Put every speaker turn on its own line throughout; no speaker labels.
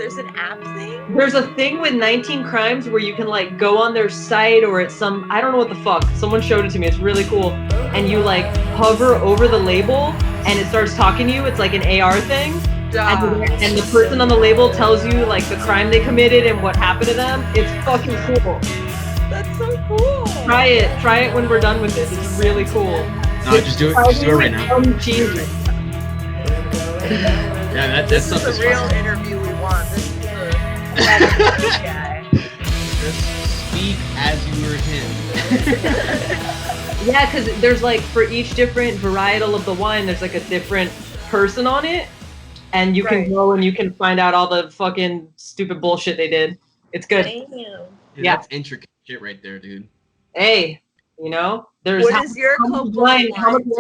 There's an app thing?
There's a thing with 19 Crimes where you can like go on their site or it's some, I don't know what the fuck. Someone showed it to me. It's really cool. And you like hover over the label and it starts talking to you. It's like an AR thing. And the person on the label tells you like the crime they committed and what happened to them. It's fucking cool.
That's so cool.
Try it when we're done with this. It's really cool.
No, just do it right now.
Jesus.
Yeah, that
This
stuff
is
is
the real
fun.
interview we want. This is the guy.
Just speak as you were him.
Yeah, because there's like for each different varietal of the wine, there's like a different person on it. And you can go and you can find out all the fucking stupid bullshit they did. It's good.
Damn.
Yeah,
Yeah.
That's intricate shit right there, dude.
Hey, you know, there's
What is your
how much wine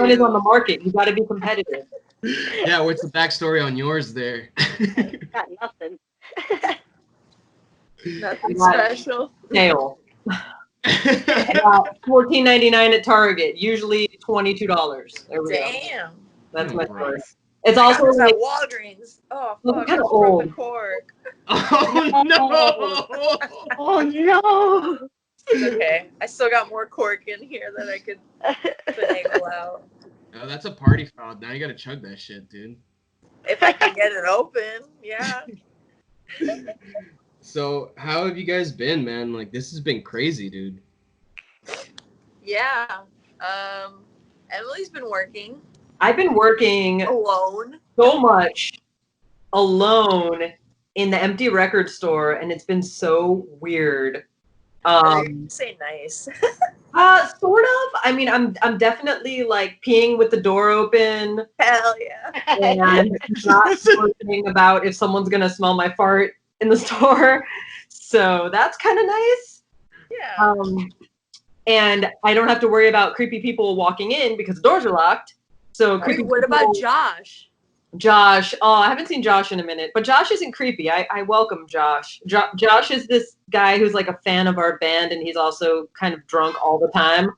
is on the market. You got to be competitive.
Yeah, what's the backstory on yours there?
Got nothing.
Nothing special.
Sale. $14.99 at Target. Usually $22. There we go.
Damn.
That's my story.
Right.
It's also
It's
like
at Walgreens. Oh
Look,
fuck!
kinda
I broke the
old.
cork.
Oh no!
Oh no!
It's okay. I still got more cork in here that I could finagle out.
Oh, that's a party foul. Now you gotta chug that shit, dude.
If I can get it open, yeah.
So, how have you guys been, man? Like, this has been crazy, dude.
Yeah. Emily's been working
I've been working
alone.
so much alone in the empty record store, and it's been so weird.
Say nice.
Sort of. I mean, I'm definitely like peeing with the door open
Hell yeah.
and not worrying about if someone's gonna smell my fart in the store. So that's kind of nice.
Yeah.
And I don't have to worry about creepy people walking in because the doors are locked. So creepy
What about
people-
Josh?
Josh? Oh, I haven't seen Josh in a minute, but Josh isn't creepy. I welcome Josh. Josh is this guy who's like a fan of our band, and he's also kind of drunk all the time.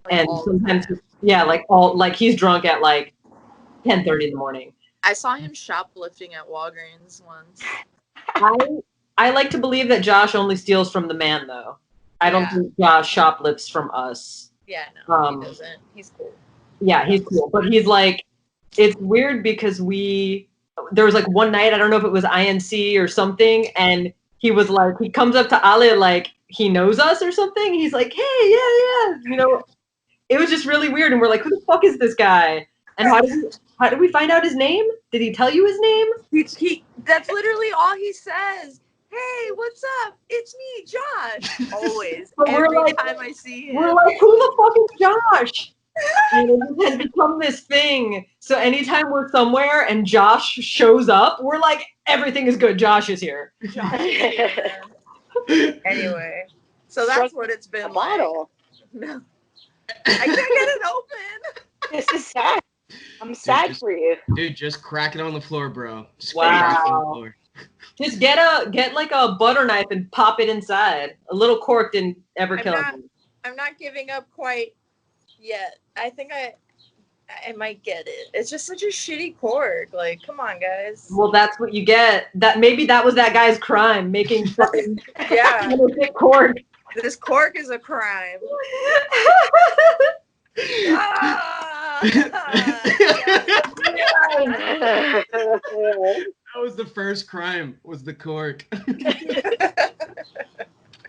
And sometimes, like he's drunk at like 10:30 in the morning.
I saw him shoplifting at Walgreens once.
I like to believe that Josh only steals from the man, though. I don't think Josh shoplifts from us.
Yeah, no, he doesn't. He's cool.
Yeah, he's cool, but he's like, it's weird because there was like one night, I don't know if it was INC or something, and he was like, he comes up to Ale like he knows us or something. He's like, hey, yeah, you know, it was just really weird, and we're like, who the fuck is this guy? And how did we find out his name? Did he tell you his name?
That's literally all he says. Hey, what's up? It's me, Josh. Always.
But
Every
we're like,
time I see him.
we're like, who the fuck is Josh? And it has become this thing. So anytime we're somewhere and Josh shows up, we're like, everything is good. Josh is here.
Josh is here, man. Anyway, so that's what it's been
A model.
like. No. I can't get it open.
This is sad. I'm sad for you.
Dude, just crack it on the floor, bro. Just
Wow.
crack it on the floor.
Just get like a butter knife and pop it inside. A little cork didn't ever kill him.
I'm not giving up quite yet. I think I might get it. It's just such a shitty cork. Like, come on, guys.
Well, that's what you get. Maybe that was that guy's crime, making fucking
Yeah.
cork.
This cork is a crime.
That was the first crime, was the cork.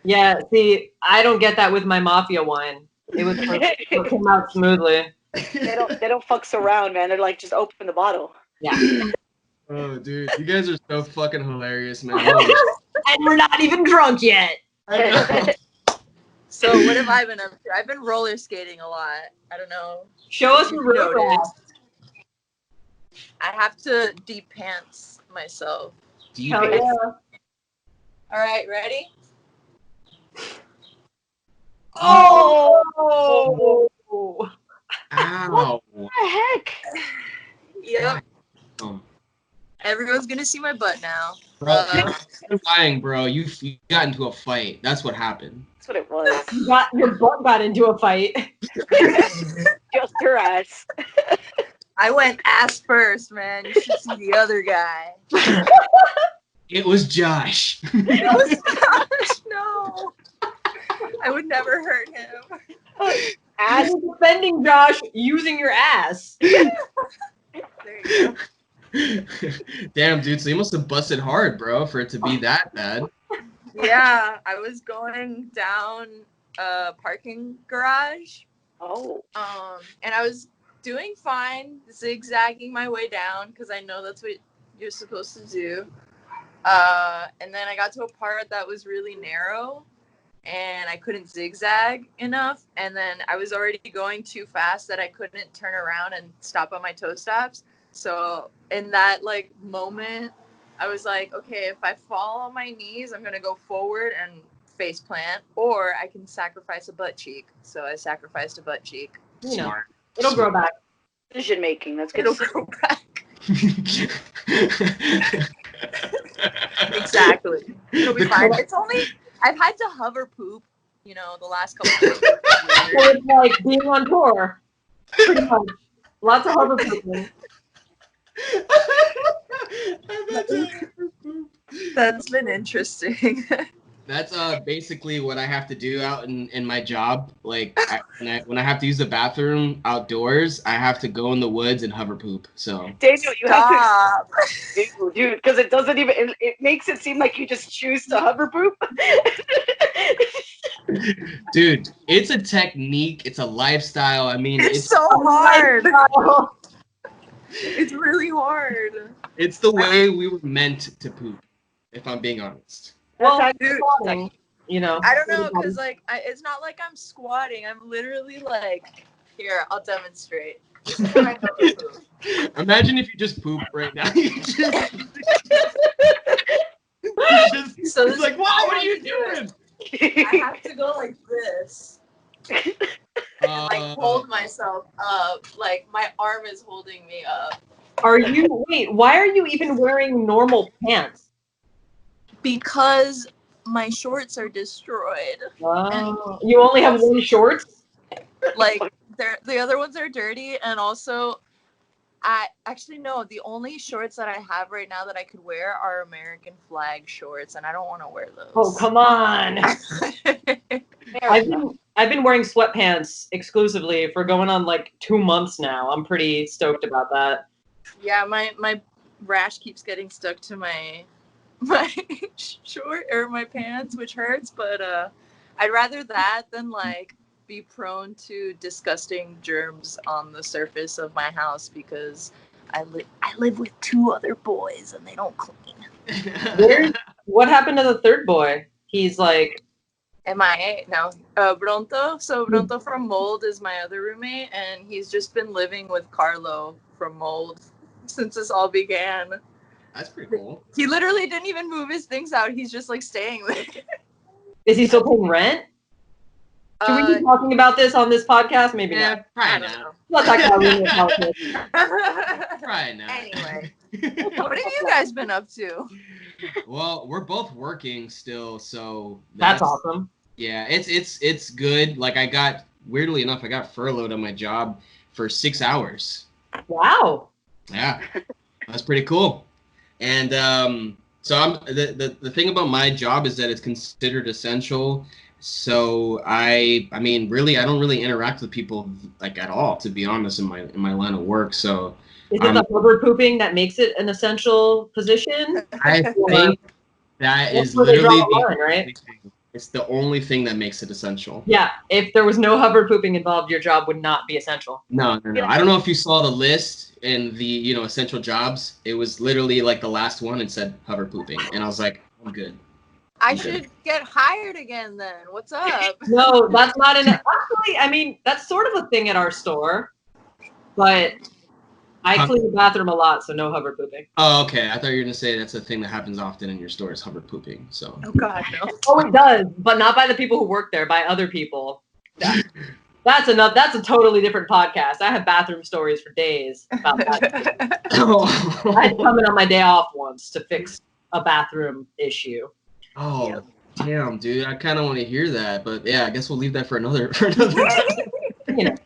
Yeah, see, I don't get that with my mafia wine. It came out smoothly.
They don't fucks around, man. They're like, just open the bottle.
Yeah.
Oh, dude, you guys are so fucking hilarious, man.
And we're not even drunk yet.
So what have I been up to? I've been roller skating a lot. I don't know.
Show us your road rash.
I have to de-pants myself.
Hell yeah.
All right, ready?
Oh!
Ow.
What the heck?
Yep.
Um,
Everyone's gonna see my butt now.
Bro, you're lying, bro. You got into a fight. That's what happened.
That's what it was.
Your butt got into a fight.
Just her ass.
I went ass first, man. You should see the other guy.
It was Josh.
It was Josh. No. I would never hurt him.
As defending Josh using your ass.
There you go.
Damn, dude. So you must have busted hard, bro, for it to be that bad.
Yeah, I was going down a parking garage.
Oh.
And I was doing fine, zigzagging my way down because I know that's what you're supposed to do. And then I got to a part that was really narrow and I couldn't zigzag enough. And then I was already going too fast that I couldn't turn around and stop on my toe stops. So in that like moment, I was like, okay, if I fall on my knees, I'm going to go forward and face plant, or I can sacrifice a butt cheek. So I sacrificed a butt cheek.
You know,
Smart.
it'll grow back.
Decision making. That's good.
It'll grow back. Exactly. It'll be fine. It's only, I've had to hover poop, you know, the last couple of years.
So it's like being on tour. Pretty much. Lots of hover pooping.
That's been interesting.
That's basically what I have to do out in my job. Like when I have to use the bathroom outdoors, I have to go in the woods and hover poop. So
Daniel, you have
Stop.
to, dude, because it doesn't even. It makes it seem like you just choose to hover poop.
dude, it's a technique. It's a lifestyle. I mean,
It's so hard. It's really hard.
it's the way we were meant to poop. If I'm being honest.
Well,
Dude,
squatting, you know.
I don't know, because like it's not like I'm squatting. I'm literally like, here, I'll demonstrate. This is what I hover poop.
Imagine if you just poop right now. You just,
So
it's like, wow, what are you doing?
I have to go like this. Like hold myself up. Like my arm is holding me up.
Why are you even wearing normal pants?
Because my shorts are destroyed.
Wow. You only have one shorts?
Like the other ones are dirty, and also no, the only shorts that I have right now that I could wear are American flag shorts, and I don't want to wear those.
Oh, come on. I've been wearing sweatpants exclusively for going on like 2 months now. I'm pretty stoked about that.
Yeah, my rash keeps getting stuck to my short or my pants, which hurts, but I'd rather that than like be prone to disgusting germs on the surface of my house because I live with 2 other boys and they don't clean.
What happened to the third boy? He's like
MIA now. Bronto. So Bronto from Mold is my other roommate, and he's just been living with Carlo from Mold since this all began.
That's pretty cool.
He literally didn't even move his things out. He's just like staying there.
Is he still paying rent? Should we be talking about this on this podcast? Maybe
Yeah,
not.
probably not.
Let's talk about roommate politics.
Probably not.
Anyway, what have you guys been up to?
Well, we're both working still, so
That's awesome.
Yeah, it's good. Like weirdly enough, I got furloughed on my job for 6 hours.
Wow.
Yeah, that's pretty cool. And so I'm the thing about my job is that it's considered essential. So I mean, really, I don't really interact with people like at all, to be honest, in my line of work. So
is it the hover pooping that makes it an essential position?
I think that is literally the
line, right?
thing. It's the only thing that makes it essential.
Yeah, if there was no hover pooping involved, your job would not be essential.
No. I don't know if you saw the list in the essential jobs. It was literally like the last one and said hover pooping, and I was like, I'm good.
I should get hired again then. What's up?
No, that's not actually, I mean, that's sort of a thing at our store, but I clean the bathroom a lot, so no hover pooping.
Oh, okay. I thought you were gonna say that's a thing that happens often in your store is hover pooping. So.
Oh God, no.
Oh, it does, but not by the people who work there, by other people. That's a totally different podcast. I have bathroom stories for days about that. I had to come in on my day off once to fix a bathroom issue.
Oh, damn, dude! I kind of want to hear that, but yeah, I guess we'll leave that for another time.
You know.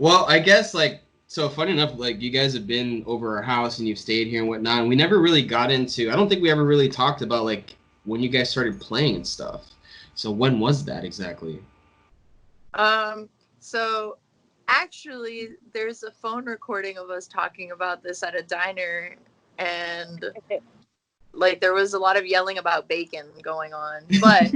Well, I guess like So funny enough, like you guys have been over our house and you've stayed here and whatnot. And we never really got into. I don't think we ever really talked about like when you guys started playing and stuff. So when was that exactly?
So actually, there's a phone recording of us talking about this at a diner, and like there was a lot of yelling about bacon going on. But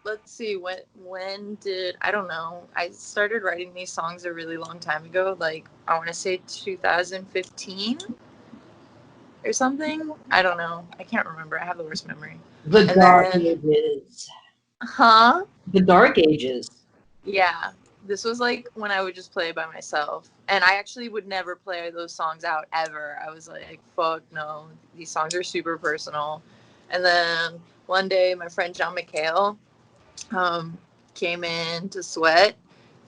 let's see, when did, I don't know. I started writing these songs a really long time ago. Like I want to say 2015 or something. I don't know. I can't remember. I have the worst memory.
The
And
dark
then-
ages.
Huh?
The dark ages.
Yeah. This was like when I would just play by myself. And I actually would never play those songs out ever. I was like, fuck no. These songs are super personal. And then one day my friend John McHale came in to Sweat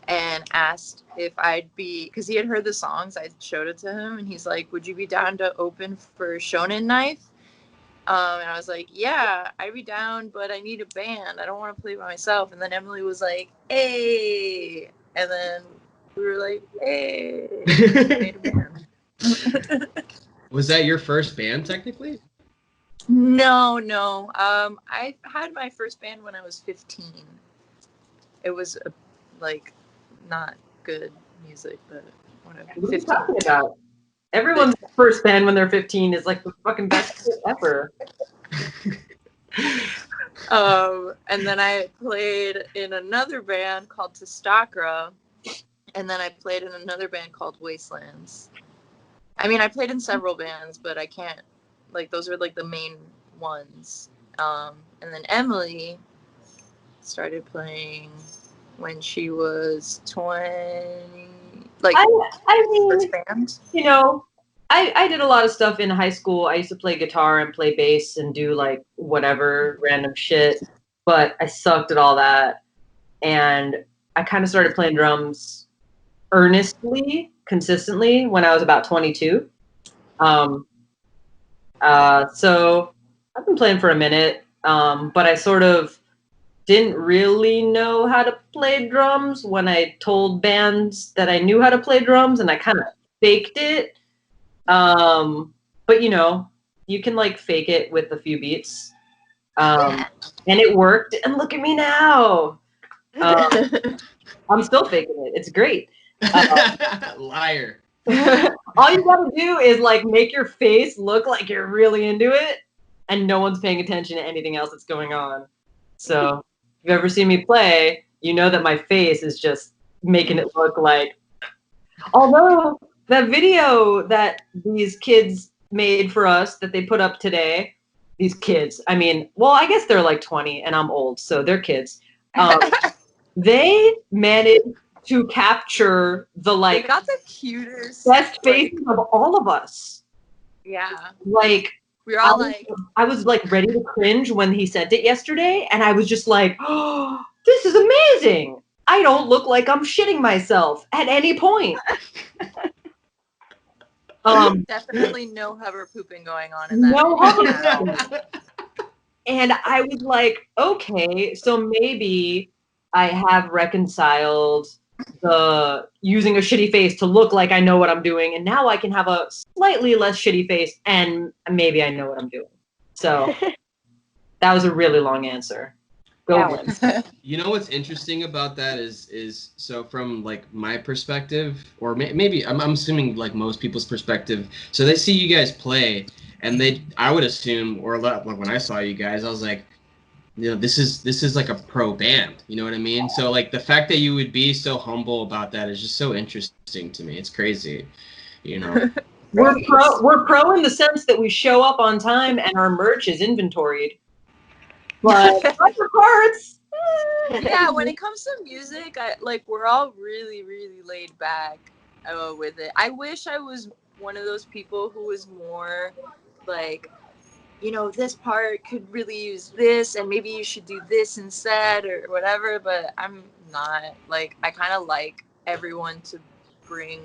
and asked if I'd be, because he had heard the songs. I showed it to him and he's like, would you be down to open for Shonen Knife? And I was like, yeah, I'd be down, but I need a band. I don't want to play by myself. And then Emily was like, hey. And then we were like, hey. We made a band.
Was that your first band technically?
No. I had my first band when I was 15. It was like not good music, but whatever.
What are you
15.
talking about? Everyone's first band when they're 15 is like the fucking best shit ever.
And then I played in another band called Testakra, and then I played in another band called Wastelands. I mean, I played in several bands, but I can't, like, those are like the main ones. And then Emily started playing when she was 20, like,
I mean,
first band.
you know, I did a lot of stuff in high school. I used to play guitar and play bass and do like whatever random shit, but I sucked at all that. And I kind of started playing drums earnestly, consistently when I was about 22. So I've been playing for a minute, but I sort of didn't really know how to play drums when I told bands that I knew how to play drums, and I kind of faked it. But you know, you can like fake it with a few beats. And it worked, and look at me now. I'm still faking it. It's great.
Liar.
All you gotta do is like make your face look like you're really into it, and no one's paying attention to anything else that's going on. So if you've ever seen me play, you know that my face is just making it look like. Although that video that these kids made for us that they put up today, these kids, I mean, well, I guess they're like 20 and I'm old, so they're kids. They managed to capture the
They
like
got the cutest
best
like,
faces of all of us.
yeah.
Like
We were all like,
I was like ready to cringe when he sent it yesterday, and I was just like, oh, this is amazing. I don't look like I'm shitting myself at any point.
definitely no hover pooping going on in that.
No
video
hover
at all.
pooping. And I was like, okay, so maybe I have reconciled the using a shitty face to look like I know what I'm doing, and now I can have a slightly less shitty face and maybe I know what I'm doing. So that was a really long answer. Go Win.
You know what's interesting about that is so from like my perspective, or maybe I'm assuming like most people's perspective. So they see you guys play, and I would assume, or like when I saw you guys, I was like, you know, this is like a pro band. You know what I mean? So like the fact that you would be so humble about that is just so interesting to me. It's crazy, you know.
We're pro in the sense that we show up on time and our merch is inventoried. But other parts.
Yeah, when it comes to music, we're all really, really laid back with it. I wish I was one of those people who was more like, you know, this part could really use this, and maybe you should do this instead or whatever. But I'm not. Like, I kind of like everyone to bring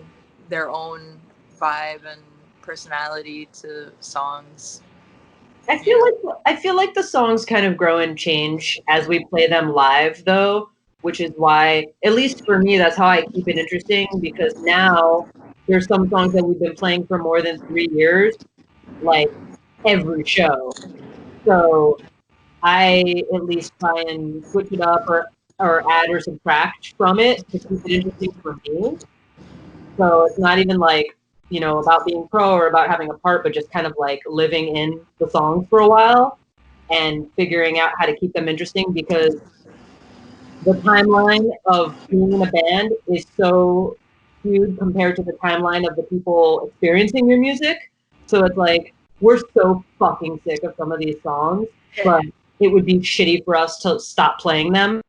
their own vibe and personality to songs.
I feel like the songs kind of grow and change as we play them live, though. which is why, at least for me, that's how I keep it interesting, because now there's some songs that we've been playing for more than 3 years, like every show. So I at least try and switch it up or add or subtract from it to keep it interesting for me. So it's not even like, about being pro or about having a part, but just kind of like living in the songs for a while and figuring out how to keep them interesting, because the timeline of being in a band is so skewed compared to the timeline of the people experiencing your music. So it's like, we're so fucking sick of some of these songs, but it would be shitty for us to stop playing them.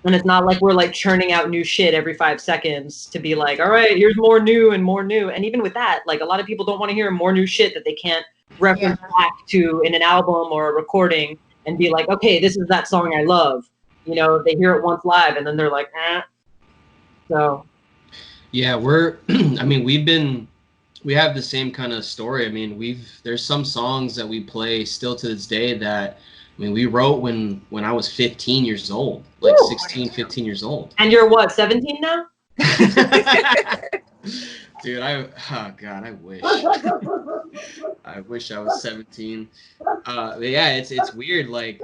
And it's not like we're like churning out new shit every 5 seconds to be like, all right, here's more new and more new. And even with that, like a lot of people don't want to hear more new shit that they can't reference back to in an album or a recording and be like, okay, this is that song I love. They hear it once live and then they're like, eh. So.
Yeah, I mean, we have the same kind of story. I mean, there's some songs that we play still to this day that, I mean, we wrote when I was 15 years old, like 16, 15 years old.
And you're what, 17 now?
Dude, oh God, I wish. I wish I was 17. But yeah, it's weird. Like,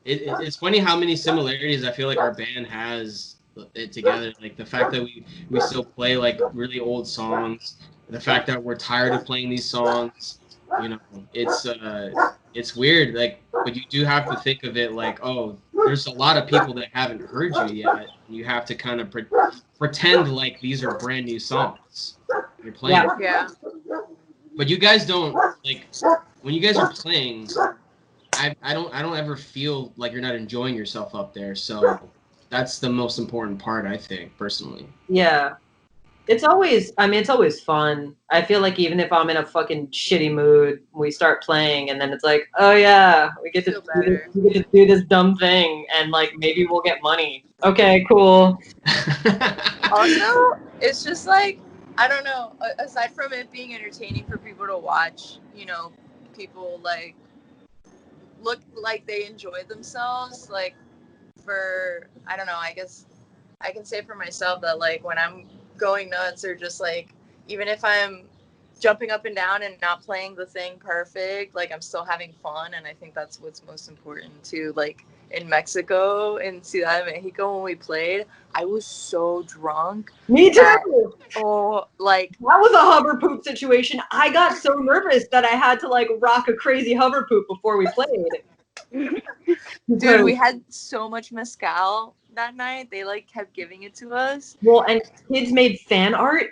it's funny how many similarities I feel like our band has it together. Like the fact that we still play like really old songs, the fact that we're tired of playing these songs. It's weird. Like, but you do have to think of it like, oh, there's a lot of people that haven't heard you yet. You have to kind of pretend like these are brand new songs you're playing.
Yeah.
But you guys don't, like, when you guys are playing, I don't ever feel like you're not enjoying yourself up there. So that's the most important part, I think, personally.
Yeah. It's always fun. I feel like even if I'm in a fucking shitty mood, we start playing and then it's like, oh yeah, we get to do this dumb thing and like maybe we'll get money. Okay, cool.
Also, it's just like, I don't know, aside from it being entertaining for people to watch, people like look like they enjoy themselves, like, I don't know, I guess I can say for myself that like when I'm going nuts or just like, even if I'm jumping up and down and not playing the thing perfect, like I'm still having fun. And I think that's what's most important too. Like in Mexico, in Ciudad de Mexico, when we played, I was so drunk.
Me too.
That
was a hover poop situation. I got so nervous that I had to like rock a crazy hover poop before we played.
Dude, we had so much mezcal that night. They like kept giving it to us.
Well, and kids made fan art.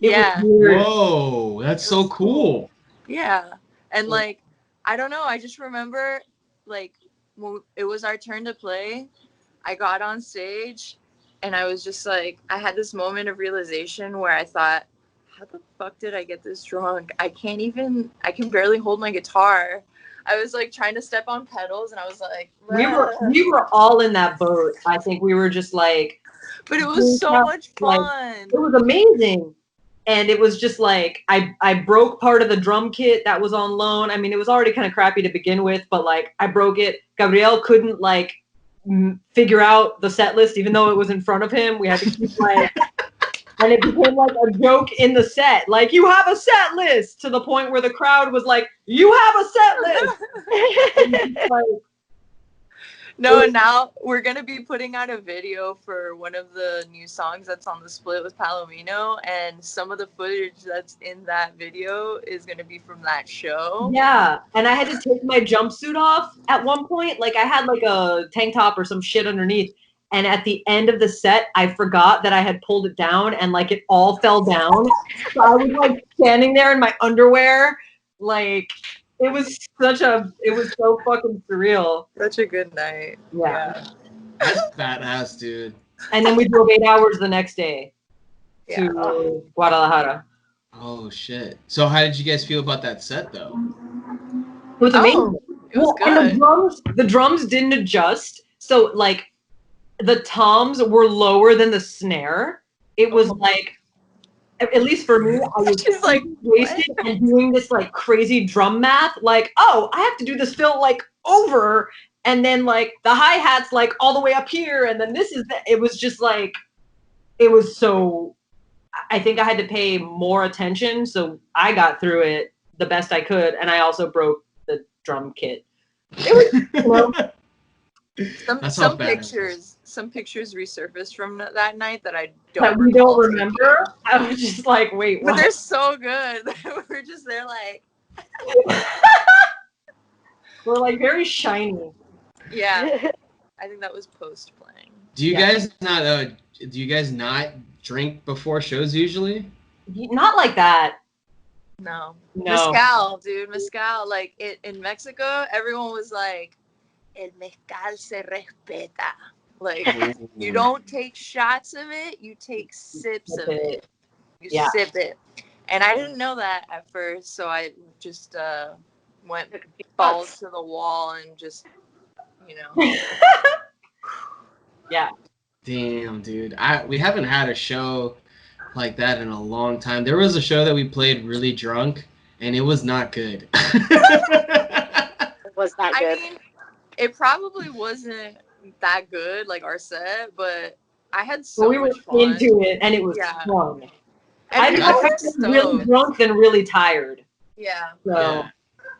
Whoa, that's so cool.
Yeah. And like, I don't know, I just remember like when it was our turn to play, I got on stage and I was just like, I had this moment of realization where I thought, how the fuck did I get this drunk? I can barely hold my guitar. I was like trying to step on pedals and I was like,
we were all in that boat. I think we were just like,
but it was so much fun.
Like, it was amazing. And it was just like, I broke part of the drum kit that was on loan. I mean, it was already kind of crappy to begin with, but like I broke it. Gabriel couldn't like figure out the set list, even though it was in front of him. We had to keep like, and it became like a joke in the set. Like, you have a set list, to the point where the crowd was like, you have a set list.
No, now we're going to be putting out a video for one of the new songs that's on the split with Palomino, and some of the footage that's in that video is going to be from that show.
Yeah, and I had to take my jumpsuit off at one point. Like, I had like a tank top or some shit underneath, and at the end of the set, I forgot that I had pulled it down, and like it all fell down. So I was like standing there in my underwear, like... It was so fucking surreal.
Such a good night.
Yeah.
That's badass, dude.
And then we drove 8 hours the next day to Guadalajara.
Oh, shit. So how did you guys feel about that set, though?
It was amazing.
It was good.
And the drums didn't adjust. So, like, the toms were lower than the snare. It was like... At least for me, I was
just like
wasted and doing this like crazy drum math. Like, oh, I have to do this fill like over and then like the hi-hat's like all the way up here, and then it was just like, it was so, I think I had to pay more attention, so I got through it the best I could, and I also broke the drum kit. It was,
some pictures resurfaced from that night that I
that we don't remember. I was just like, wait, what?
But they're so good. We're just there like.
We're like very shiny.
Yeah, I think that was post playing.
Do you guys not drink before shows usually?
Not like that.
No.
No.
Mezcal, dude, mezcal. Like in Mexico, everyone was like, "El mezcal se respeta." Like you don't take shots of it, you take sips of it. You sip it. And I didn't know that at first, so I just went balls to the wall and just, you know.
Yeah.
Damn, dude. We haven't had a show like that in a long time. There was a show that we played really drunk, and it was not good.
It was not good.
I mean, it probably wasn't that good, like our set, but I had so much fun.
We were into it, and it was fun. I'd rather be really drunk than really tired.
Yeah.
So.
Yeah.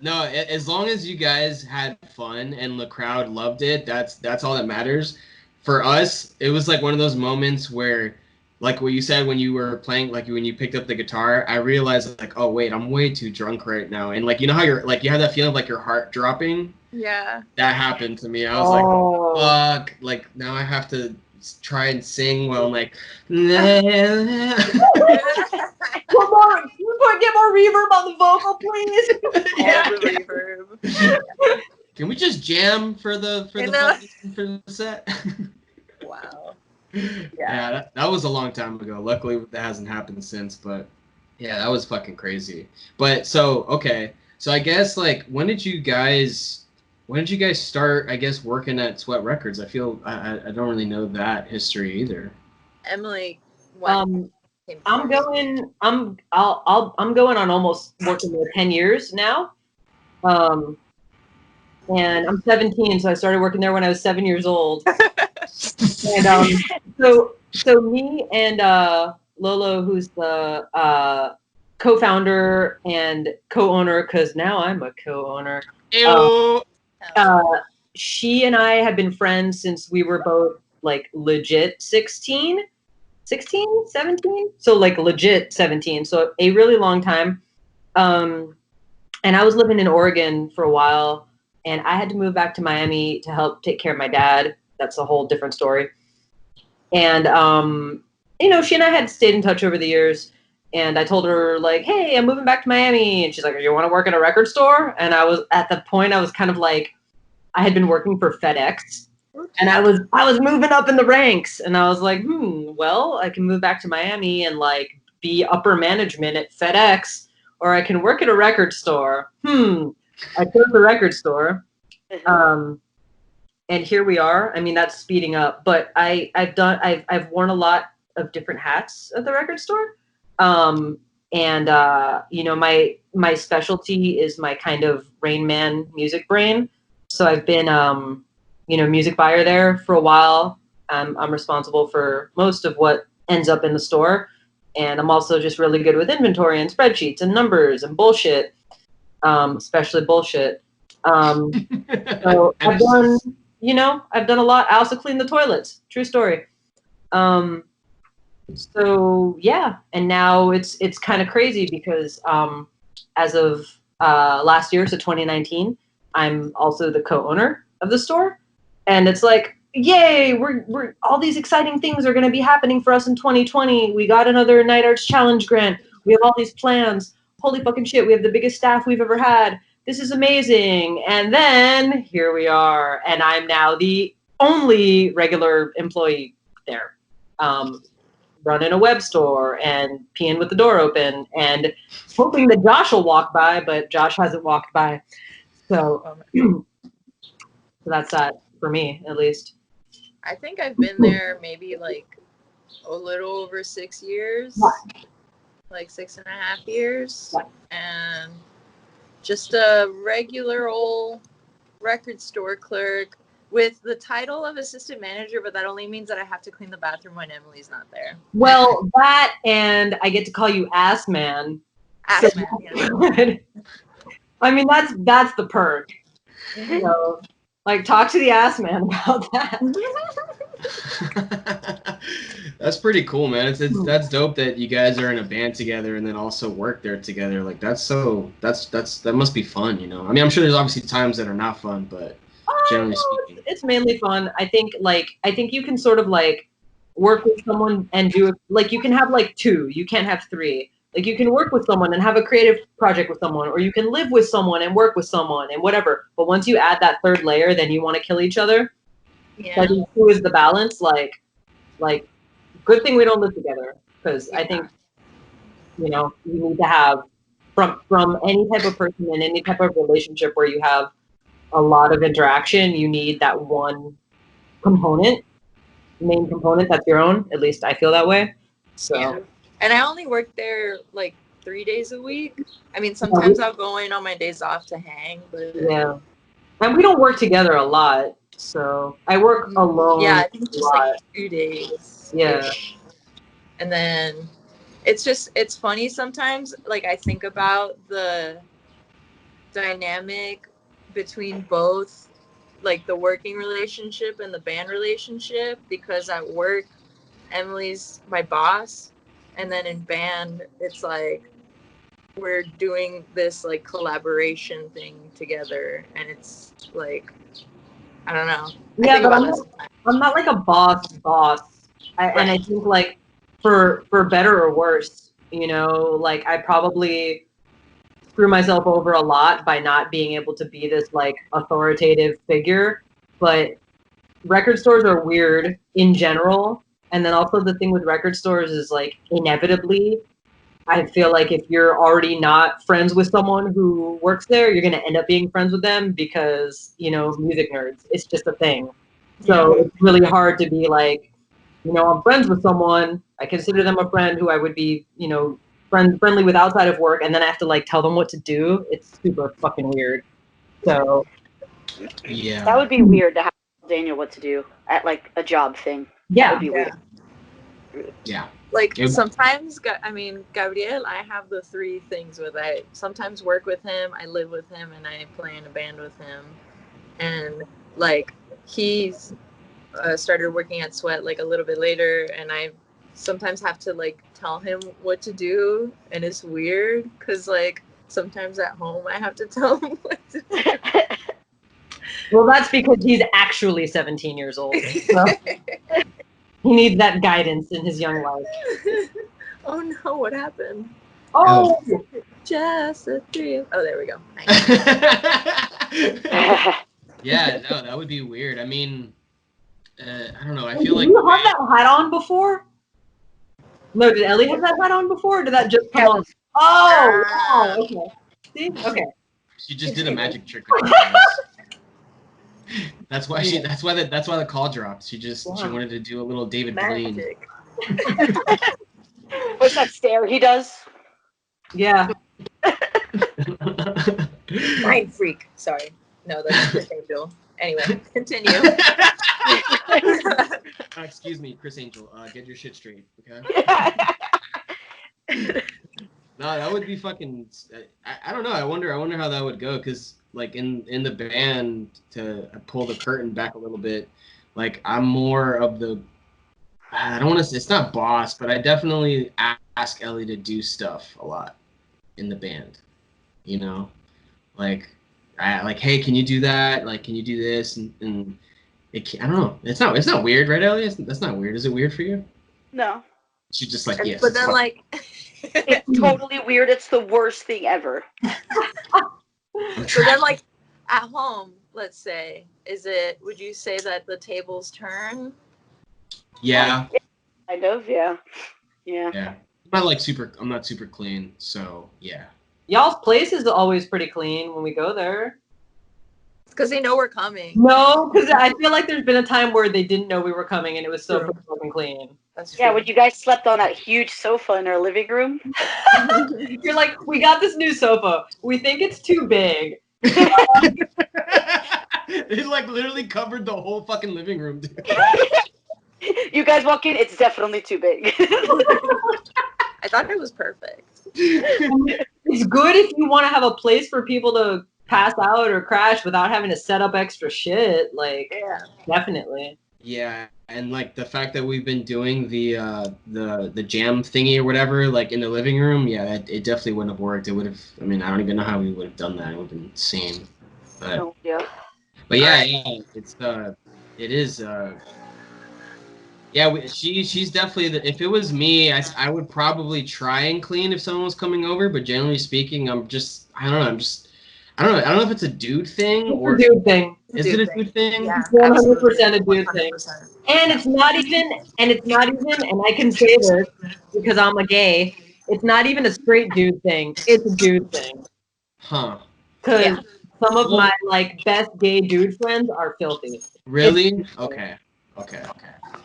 No, as long as you guys had fun and the crowd loved it, that's all that matters. For us, it was like one of those moments where, like what you said when you were playing, like when you picked up the guitar, I realized like, oh wait, I'm way too drunk right now, and like you know how you're like you have that feeling of like your heart dropping.
Yeah.
That happened to me. I was like, fuck, like now I have to try and sing while I'm like,
Get more reverb on the vocal, please.
All the reverb.
Can we just jam for the set?
Wow.
Yeah, that was a long time ago. Luckily, that hasn't happened since. But yeah, that was fucking crazy. But so okay, so I guess like when did you guys start? I guess working at Sweat Records. I feel I don't really know that history either.
Emily.
I'm going on almost working there 10 years now. And I'm 17, so I started working there when I was 7 years old. And so me and Lolo, who's the co-founder and co-owner, because now I'm a co-owner. She and I have been friends since we were both like legit 16, 17, so like legit 17, so a really long time. And I was living in Oregon for a while, and I had to move back to Miami to help take care of my dad. That's a whole different story. And you know, she and I had stayed in touch over the years, and I told her like, hey, I'm moving back to Miami, and she's like, you want to work at a record store? And I was at the point, I was kind of like, I had been working for FedEx. And I was moving up in the ranks, and I was like, well, I can move back to Miami and like be upper management at FedEx, or I can work at a record store. I chose the record store. And here we are. I mean, that's speeding up, but I've worn a lot of different hats at the record store. And you know, my specialty is my kind of Rain Man music brain. So I've been you know, music buyer there for a while. I'm responsible for most of what ends up in the store. And I'm also just really good with inventory and spreadsheets and numbers and bullshit, especially bullshit. So I've done a lot. I also clean the toilets. True story. So yeah, and now it's kind of crazy because as of last year, so 2019, I'm also the co-owner of the store. And it's like, yay, we're all these exciting things are going to be happening for us in 2020. We got another Night Arts Challenge grant. We have all these plans. Holy fucking shit, we have the biggest staff we've ever had. This is amazing. And then here we are, and I'm now the only regular employee there, running a web store and peeing with the door open and hoping that Josh will walk by, but Josh hasn't walked by. So, so that's that. For me, at least.
I think I've been there maybe like a little over 6 years, like 6.5 years, and just a regular old record store clerk with the title of assistant manager, but that only means that I have to clean the bathroom when Emily's not there.
Well, that and I get to call you ass man.
Ass man, yeah.
I mean, that's the perk. So, like, talk to the ass man about that.
That's pretty cool, man. That's dope that you guys are in a band together and then also work there together. Like that must be fun, you know. I mean, I'm sure there's obviously times that are not fun, but generally speaking,
it's mainly fun. I think you can sort of like work with someone and do it. Like you can have like two. You can't have three. Like you can work with someone and have a creative project with someone, or you can live with someone and work with someone and whatever. But once you add that third layer, then you want to kill each other.
Yeah.
I think who is the balance? Like, good thing we don't live together, because I think, you know, you need to have from any type of person in any type of relationship where you have a lot of interaction, you need that one main component that's your own. At least I feel that way. So.
Yeah. And I only work there like 3 days a week. I mean, sometimes I'll go in on my days off to hang, but
yeah. And we don't work together a lot, so I work alone.
Yeah, I think just like 2 days.
Yeah.
And then it's funny sometimes. Like I think about the dynamic between both, like the working relationship and the band relationship, because at work, Emily's my boss, and then in band, it's like we're doing this like collaboration thing together, and it's like I don't know.
Yeah, but I'm not like a boss. And I think like for better or worse, you know, like I probably screw myself over a lot by not being able to be this like authoritative figure. But record stores are weird in general. And then also the thing with record stores is like inevitably, I feel like if you're already not friends with someone who works there, you're going to end up being friends with them because, you know, music nerds, it's just a thing. So it's really hard to be like, you know, I'm friends with someone, I consider them a friend who I would be, you know, friendly with outside of work, and then I have to like tell them what to do. It's super fucking weird. So
yeah,
that would be weird to have to tell Daniel what to do at like a job thing.
Yeah,
that would be weird.
Yeah.
Like sometimes, I mean, Gabriel, I have the three things with. I sometimes work with him, I live with him, and I play in a band with him. And like he's started working at Sweat like a little bit later, and I sometimes have to like tell him what to do, and it's weird because like sometimes at home I have to tell him what to do.
Well, that's because he's actually 17 years old. So he needs that guidance in his young life.
Oh no, what happened?
Oh,
just a dream. Oh, there we go.
Yeah, no, that would be weird. I mean, I don't know. I feel like
you have that hat on before? No, did Ellie have that hat on before? Or did that just come on? Oh, okay. See, okay.
She just did a magic trick. That's why the call dropped. She wanted to do a little David Blaine.
What's that stare he does?
Yeah.
Mind freak. Sorry. No, that's Chris Angel. Anyway, continue.
Excuse me, Chris Angel. Get your shit straight, okay? No, that would be fucking. I don't know. I wonder how that would go, because like in the band, to pull the curtain back a little bit, like I'm more of the. I don't want to say it's not boss, but I definitely ask Ellie to do stuff a lot in the band. You know, like hey, can you do that? Like, can you do this? And I don't know. It's not weird, right, Ellie? That's not weird. Is it weird for you?
No.
She's just like, yes.
But then like.
It's totally weird. It's the worst thing ever.
So then, like, at home, let's say, would you say that the tables turn?
Yeah.
Kind of, yeah. Yeah.
I'm not super clean, so yeah.
Y'all's place is always pretty clean when we go there.
Because they know we're coming.
No, because I feel like there's been a time where they didn't know we were coming and it was so fucking clean.
That's true.
Yeah, when you guys slept on that huge sofa in our living room.
You're like, we got this new sofa. We think it's too big.
It like literally covered the whole fucking living room, dude.
You guys walk in, it's definitely too big.
I thought it was perfect.
It's good if you want to have a place for people to pass out or crash without having to set up extra shit. Like,
Yeah.
definitely.
Yeah, and like the fact that we've been doing the jam thingy or whatever, like in the living room, yeah, it definitely wouldn't have worked. It would have. I mean, I don't even know how we would have done that. It would have been insane. But
Oh, yeah.
but yeah,
Alright.
yeah, it is. Yeah, she's definitely the. If it was me, I would probably try and clean if someone was coming over. But generally speaking, I don't know. I don't know. I don't know if it's a dude thing
It's
or
a dude thing.
is it a dude thing?
Yeah,
100% a dude
absolutely.
thing.
100%.
And it's not even, and I can say this because I'm a gay, it's not even a straight dude thing. It's a dude thing.
Huh.
Because
Yeah.
some of my like best gay dude friends are filthy.
Really? Okay.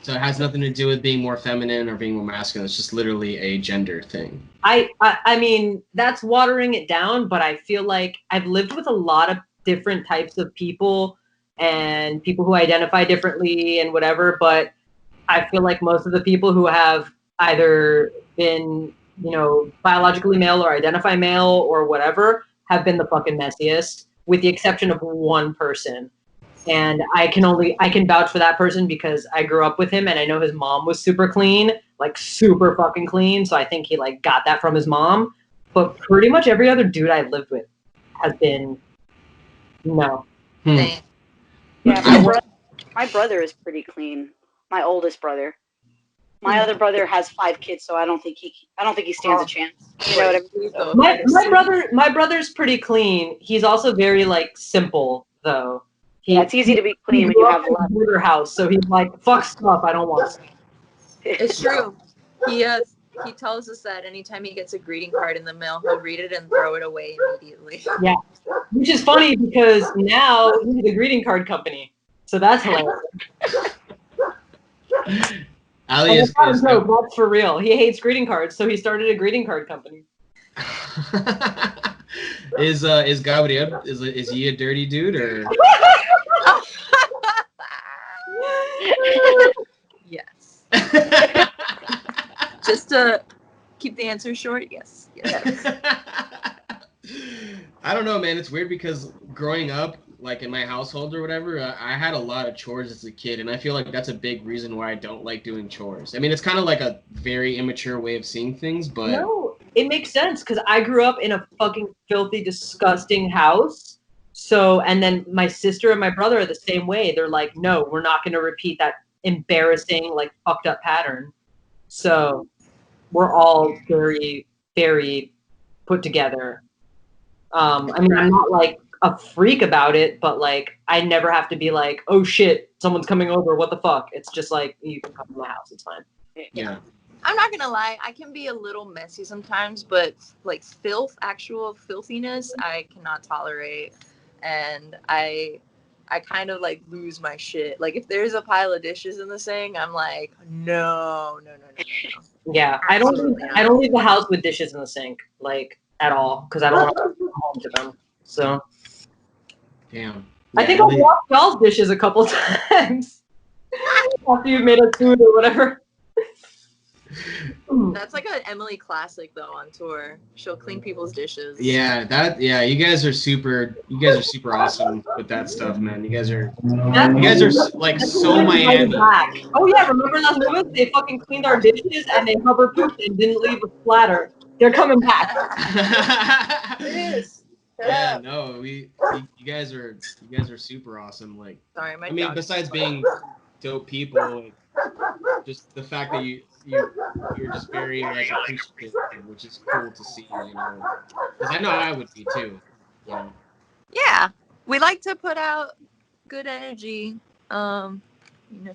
So it has nothing to do with being more feminine or being more masculine. It's just literally a gender thing.
I mean, that's watering it down, but I feel like I've lived with a lot of different types of people and people who identify differently and whatever, but I feel like most of the people who have either been, biologically male or identify male or whatever have been the fucking messiest, with the exception of one person. And I can vouch for that person because I grew up with him and I know his mom was super clean, like super fucking clean. So I think he like got that from his mom. But pretty much every other dude I lived with has been no.
Dang.
Yeah, my brother is pretty clean. My oldest brother. My other brother has 5 kids, so I don't think he stands a chance. You know what I mean?
My brother's pretty clean. He's also very like simple though.
Yeah, it's easy to be clean when
grew
you
up
have
in a
love.
booter house, so he's like, fuck stuff, I don't want it.
It's true. He tells us that anytime he gets a greeting card in the mail, he'll read it and throw it away immediately.
Yeah. Which is funny because now he's a greeting card company. So that's hilarious.
Ali is
no, that's for real. He hates greeting cards, so he started a greeting card company.
Is Gabriel is he a dirty dude or?
Yes. Just to keep the answer short, yes.
I don't know, man. It's weird because growing up, like in my household or whatever, I had a lot of chores as a kid, and I feel like that's a big reason why I don't like doing chores. I mean, it's kind of like a very immature way of seeing things, but
no, it makes sense because I grew up in a fucking filthy, disgusting house. So, and then my sister and my brother are the same way. They're like, no, we're not going to repeat that embarrassing, like fucked up pattern. So, we're all very, very put together. I mean, I'm not like a freak about it, but like I never have to be like, oh shit, someone's coming over, what the fuck? It's just like, you can come to my house, it's fine.
yeah.
I'm not gonna lie, I can be a little messy sometimes, but like actual filthiness, I cannot tolerate, and I kind of like lose my shit. Like if there's a pile of dishes in the sink, I'm like, no.
Yeah, I don't leave the house with dishes in the sink, like at all, because I don't want to come home to them. So
Damn.
I think I've washed y'all's dishes a couple times after you've made us food or whatever.
That's like an Emily classic though on tour. She'll clean people's dishes.
Yeah, you guys are super awesome with that stuff, man. You guys are like so Miami.
Oh yeah, remember Las Nubes? They fucking cleaned our dishes and they hover pooped and didn't leave a splatter. They're coming back.
It is.
Yeah, no, you guys are super awesome. Like,
sorry,
I mean, besides being dope people, like, just the fact that you're just very like appreciative, which is cool to see, you know, because I know I would be too, you know.
Yeah, we like to put out good energy, to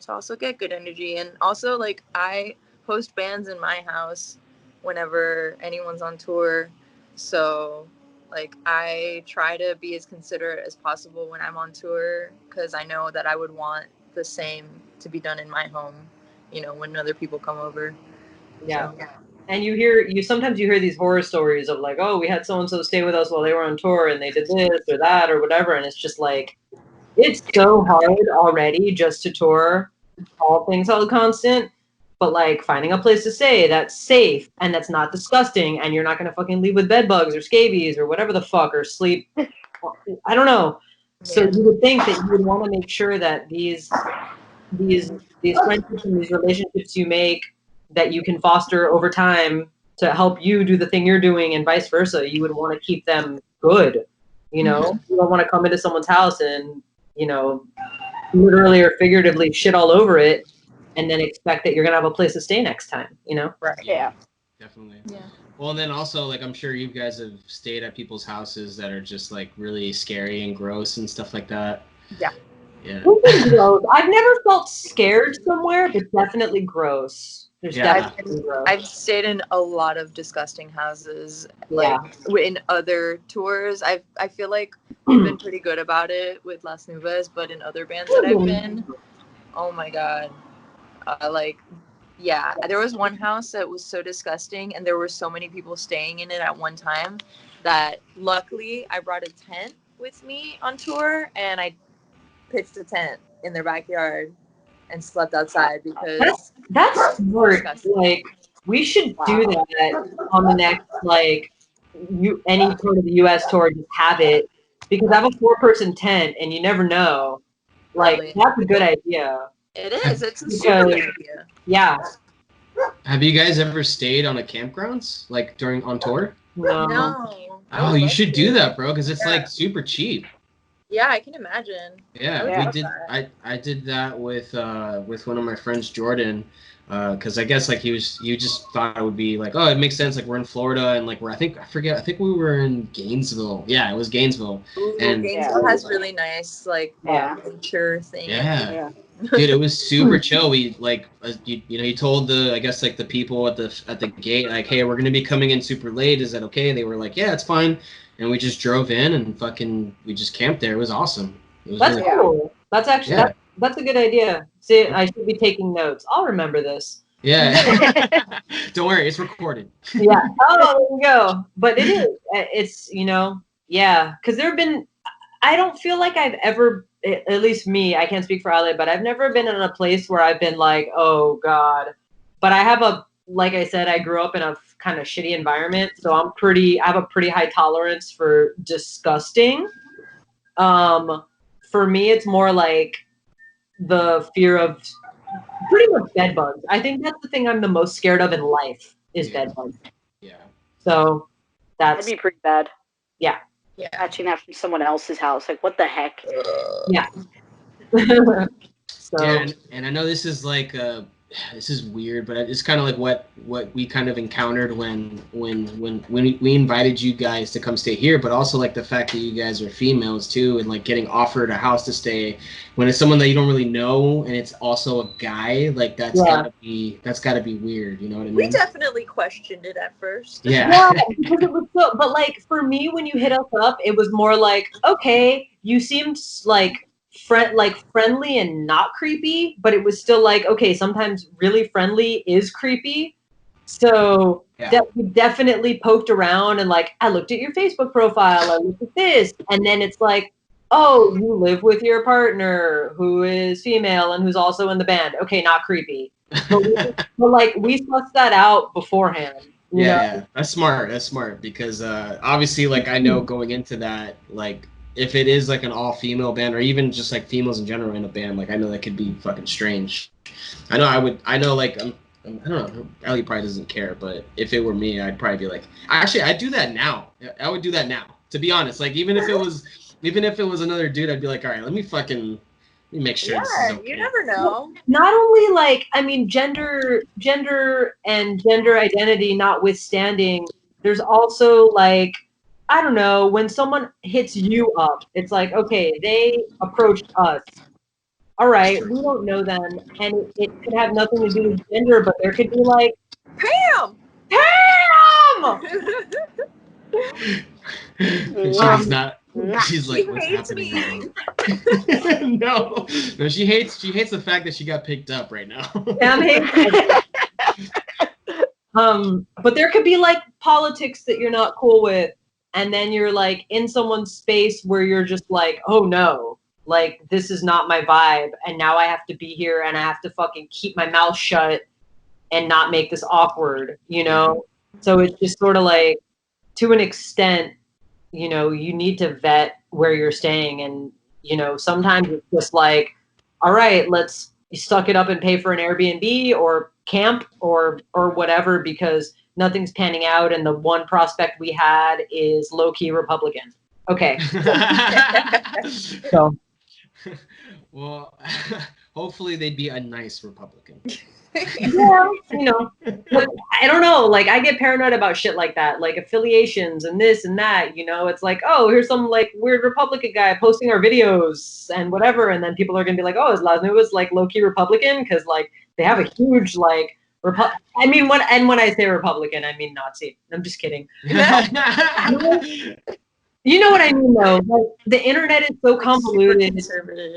also get good energy, and also like I host bands in my house whenever anyone's on tour, so like I try to be as considerate as possible when I'm on tour because I know that I would want the same to be done in my home, when other people come over.
Yeah.
So.
And sometimes you hear these horror stories of like, oh, we had so-and-so stay with us while they were on tour and they did this or that or whatever. And it's just like, it's so hard already just to tour all things held constant. But like finding a place to stay that's safe and that's not disgusting, and you're not gonna fucking leave with bed bugs or scabies or whatever the fuck, or sleep. I don't know. So
Yeah.
you would think that you would want to make sure that these friendships and these relationships you make that you can foster over time to help you do the thing you're doing and vice versa. You would want to keep them good. You know, you don't want to come into someone's house and, you know, literally or figuratively shit all over it and then expect that you're gonna have a place to stay next time, you know?
Right.
Yeah.
Definitely.
Yeah.
Well, and then also, like, I'm sure you guys have stayed at people's houses that are just like really scary and gross and stuff like that.
Yeah.
Yeah.
Gross. I've never felt scared somewhere, but definitely gross. There's
Yeah.
definitely gross.
I've stayed in a lot of disgusting houses, like
Yeah.
in other tours. I feel like we've been pretty good about it with Las Nubes, but in other bands that I've been, oh my god, like, yeah, there was one house that was so disgusting, and there were so many people staying in it at one time that luckily I brought a tent with me on tour, and I pitched a tent in their backyard and slept outside because
That's smart.
disgusting.
Like, we should do that on the next, like, any part of the U.S. tour. Just have it, because I have a 4-person tent, and you never know. Like,
Really.
that's a good idea.
It is. It's a super good idea.
Yeah.
Have you guys ever stayed on a campgrounds like on tour?
No.
No.
Oh, you should do that, bro, because it's
Yeah.
like super cheap.
Yeah, I can imagine.
Yeah,
Yeah.
we did. I did that with one of my friends, Jordan, because I guess like you just thought it would be like, oh, it makes sense. Like we're in Florida and like I think we were in Gainesville. Yeah, it was Gainesville.
Ooh,
And
Gainesville has really nice like nature thing.
yeah. Dude, it was super chill. We like you told I guess like the people at the gate like, hey, we're gonna be coming in super late. Is that okay? They were like, yeah, it's fine. And we just drove in and we just camped there. It was awesome. It was
That's
really
cool. That's actually that's a good idea. See, I should be taking notes. I'll remember this.
Yeah. Don't worry, it's recorded.
Yeah. Oh, there you go. But it is. It's, you know, yeah. Because there have been, I don't feel like I've ever, at least me, I can't speak for Ale, but I've never been in a place where I've been like, oh God. But I have like I said, I grew up in a kind of shitty environment. So I have a pretty high tolerance for disgusting. For me, it's more like the fear of pretty much bed bugs. I think that's the thing I'm the most scared of in life is bed bugs.
Yeah.
So
That'd be pretty bad.
Yeah.
Catching that from someone else's house. Like, what the heck?
Yeah. So.
Yeah, and I know this is like this is weird, but it's kind of like what we kind of encountered when we invited you guys to come stay here, but also like the fact that you guys are females too, and like getting offered a house to stay when it's someone that you don't really know, and it's also a guy, like that's gotta be weird, you know what I mean?
We definitely questioned it at first.
Yeah, because it was so. But like for me, when you hit us up, it was more like, okay, you seemed like friendly and not creepy, but it was still like, okay, sometimes really friendly is creepy. So we definitely poked around and like, I looked at your Facebook profile, I looked at this, and then it's like, oh, you live with your partner who is female and who's also in the band. Okay, not creepy. But like we sussed that out beforehand.
Yeah, that's smart because obviously like I know going into that, like if it is like an all-female band or even just like females in general in a band, like I know that could be fucking strange. I know like I don't know, Ellie probably doesn't care, but if it were me, I'd probably be like, actually I'd do that now. I would do that now, to be honest. Like even if it was another dude, I'd be like, all right, let me make sure this is okay.
You never know.
Not only like, I mean, gender and gender identity notwithstanding, there's also like, I don't know, when someone hits you up, it's like, okay, they approached us. All right, we don't know them, and it could have nothing to do with gender, but there could be like,
Pam!
She's not. She's like, what's happening? No, she hates the fact that she got picked up right now.
But there could be like politics that you're not cool with, and then you're like in someone's space where you're just like, oh no, like this is not my vibe, and now I have to be here and I have to fucking keep my mouth shut and not make this awkward, you know? So it's just sort of like, to an extent, you know, you need to vet where you're staying, and you know, sometimes it's just like, all right, let's suck it up and pay for an Airbnb or camp or whatever, because nothing's panning out and the one prospect we had is low-key Republican. Okay. So
well, hopefully they'd be a nice Republican.
yeah, you know, but I don't know. Like, I get paranoid about shit like that, like affiliations and this and that. You know, it's like, oh, here's some like weird Republican guy posting our videos and whatever, and then people are gonna be like, oh, is Las Nubes like low key Republican? Because like they have a huge like I mean, when I say Republican, I mean Nazi. I'm just kidding. You know what I mean, though. Like, the internet is so convoluted.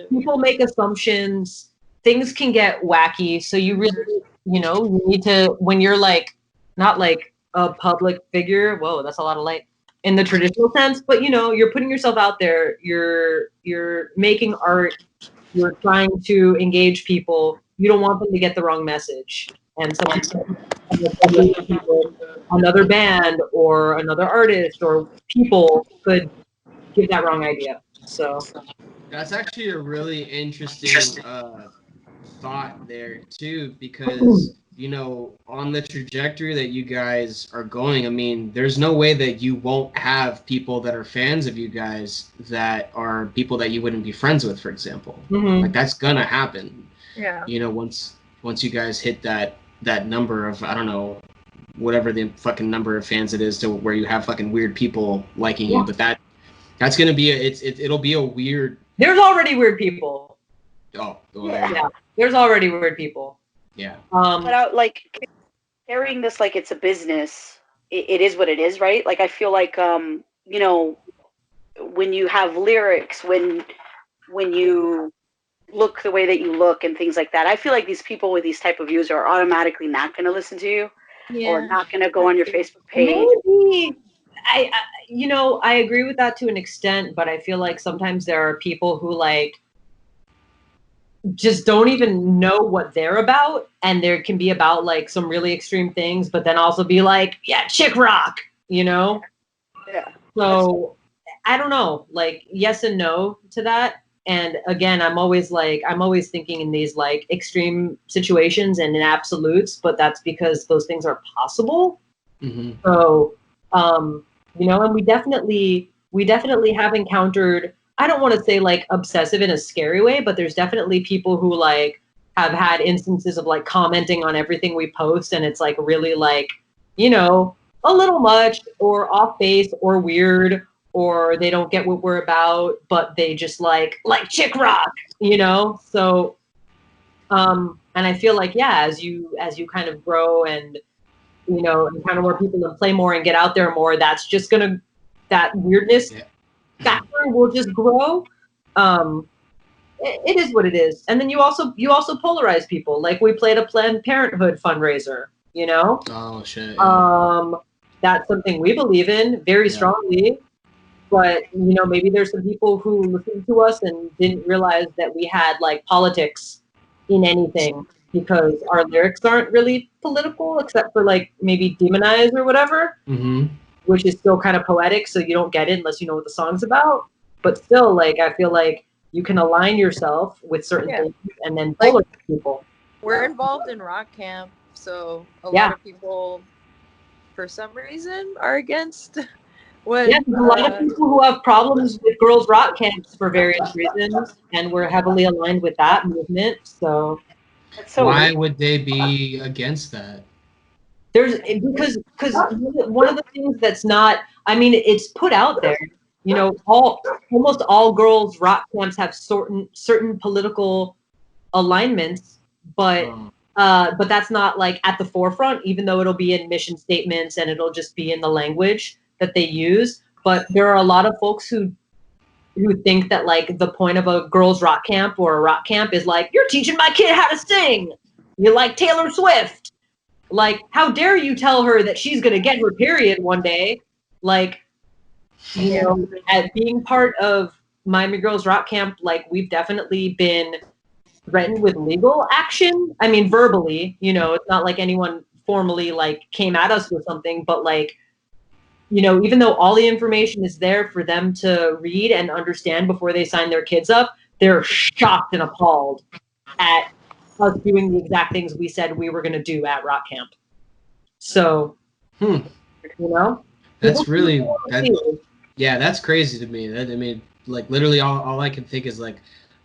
People make assumptions. Things can get wacky, so you really, you know, you need to, when you're like, not like a public figure, whoa, that's a lot of light, in the traditional sense, but you know, you're putting yourself out there, you're making art, you're trying to engage people, you don't want them to get the wrong message. And another band or another artist or people could give that wrong idea. So
that's actually a really interesting thought there too, because you know, on the trajectory that you guys are going, I mean, there's no way that you won't have people that are fans of you guys that are people that you wouldn't be friends with, for example. Like that's gonna happen.
Yeah.
You know, once you guys hit that number of, I don't know, whatever the fucking number of fans it is, to where you have fucking weird people liking you, but that's gonna be it'll be a weird.
There's already weird people.
Oh,
yeah. There's already weird people.
Yeah.
But like carrying this like it's a business, it is what it is, right? Like I feel like you know, when you have lyrics, when you look the way that you look and things like that, I feel like these people with these type of views are automatically not going to listen to you, or not going to go on your Facebook page.
Maybe. I you know, I agree with that to an extent, but I feel like sometimes there are people who like just don't even know what they're about, and there can be about like some really extreme things, but then also be like, yeah, chick rock, you know?
Yeah.
So I don't know, like yes and no to that. And again, I'm always thinking in these like extreme situations and in absolutes, but that's because those things are possible. So you know, and we definitely have encountered, I don't want to say like obsessive in a scary way, but there's definitely people who like have had instances of like commenting on everything we post, and it's like really like, you know, a little much or off base or weird, or they don't get what we're about, but they just like chick rock, you know? So and I feel like, yeah, as you kind of grow and, you know, encounter more people and play more and get out there more, that's just gonna, that weirdness factor will just grow. It is what it is. And then you also polarize people. Like we played a Planned Parenthood fundraiser, you know?
Oh shit.
That's something we believe in very strongly. But, you know, maybe there's some people who listened to us and didn't realize that we had like politics in anything, because our lyrics aren't really political except for like maybe Demonize or whatever, which is still kind of poetic. So you don't get it unless you know what the song's about. But still, like, I feel like you can align yourself with certain things and then polarize people.
We're involved in rock camp, so a lot of people, for some reason, are against.
Yeah, there's a lot of people who have problems with girls' rock camps for various reasons, and we're heavily aligned with that movement. So,
why would they be against that?
Because one of the things that's not, I mean, it's put out there. You know, almost all girls' rock camps have certain political alignments, but that's not like at the forefront, even though it'll be in mission statements and it'll just be in the language that they use. But there are a lot of folks who think that like the point of a girls' rock camp or a rock camp is like, you're teaching my kid how to sing. You're like Taylor Swift. Like, how dare you tell her that she's gonna get her period one day? Like, you know, as being part of Miami Girls Rock Camp, like we've definitely been threatened with legal action. I mean, verbally, you know, it's not like anyone formally like came at us with something, but like, you know, even though all the information is there for them to read and understand before they sign their kids up, they're shocked and appalled at us doing the exact things we said we were going to do at Rock Camp. So, you know,
that's really that. Yeah, that's crazy to me. That, I mean, like literally, all I can think is like,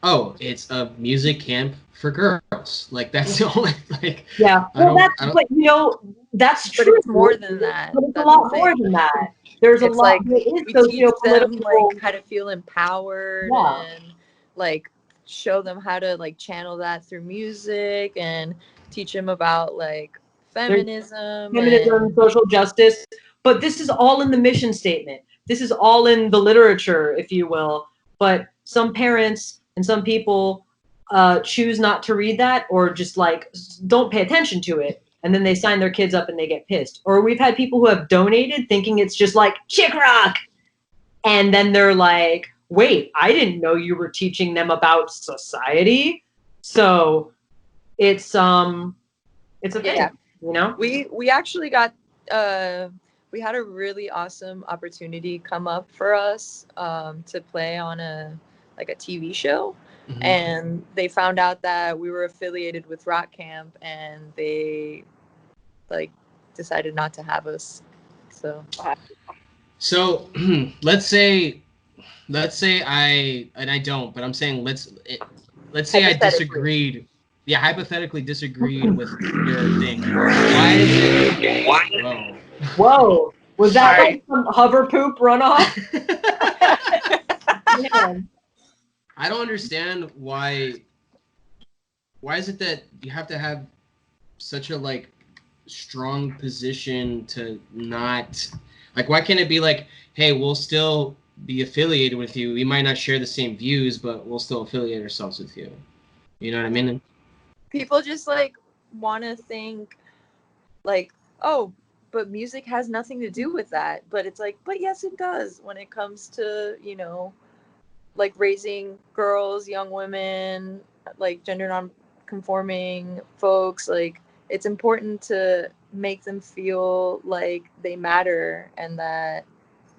oh, it's a music camp for girls. Like that's the only like.
Yeah, well, but you know, that's
But
true.
it's more than that.
But it's
That's
a lot
the
more
thing.
than that. There's
It's
a lot.
like
There is
we teach them
socio-political.
like how to feel empowered
Yeah.
and like show them how to like channel that through music and teach them about like feminism, and
social justice. But this is all in the mission statement. This is all in the literature, if you will. But some parents and some people choose not to read that, or just like don't pay attention to it, and then they sign their kids up and they get pissed. Or we've had people who have donated thinking it's just like chick rock, and then they're like, wait, I didn't know you were teaching them about society. So it's a thing.
yeah.
You know,
We actually got we had a really awesome opportunity come up for us to play on a TV show.
Mhm.
And they found out that we were affiliated with Rock Camp, and they like decided not to have us.
So let's say I don't, but I'm saying let's say I disagreed. Yeah, hypothetically disagreed with your thing. Why is it? Whoa.
whoa, was that like some hover poop runoff? Man.
I don't understand why is it that you have to have such a like strong position to not like, why can't it be like, hey, we'll still be affiliated with you. We might not share the same views, but we'll still affiliate ourselves with you. You know what I mean?
People just like want to think like, oh, but music has nothing to do with that. But it's like, but yes, it does when it comes to, you know, like raising girls, young women, like gender non-conforming folks. Like it's important to make them feel like they matter, and that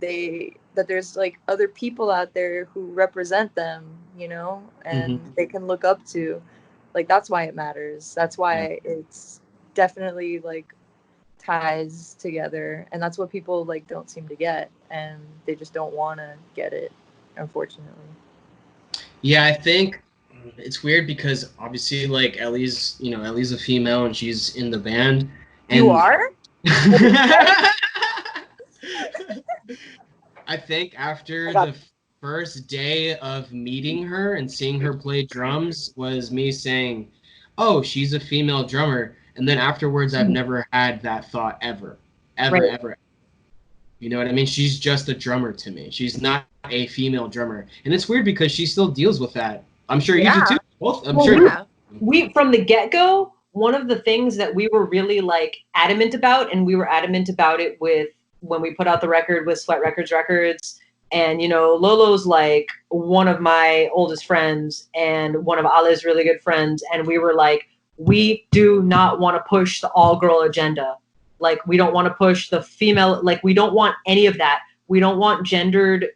there's like other people out there who represent them, you know, and they can look up to. Like that's why it matters. That's why it's definitely like ties together, and that's what people like don't seem to get, and they just don't want to get it, unfortunately.
Yeah, I think it's weird because obviously like Ellie's a female and she's in the band. And
you are?
I think after the first day of meeting her and seeing her play drums was me saying, oh, she's a female drummer. And then afterwards, I've never had that thought ever. Ever. You know what I mean? She's just a drummer to me. She's not a female drummer. And it's weird because she still deals with that. I'm sure you do too. Both. I'm sure.
We, from the get-go, one of the things that we were really like adamant about, and we were adamant about it with when we put out the record with Sweat Records, and you know, Lolo's like one of my oldest friends and one of Ale's really good friends, and we were like, we do not want to push the all-girl agenda. Like, we don't want to push the female, like, we don't want any of that. We don't want gendered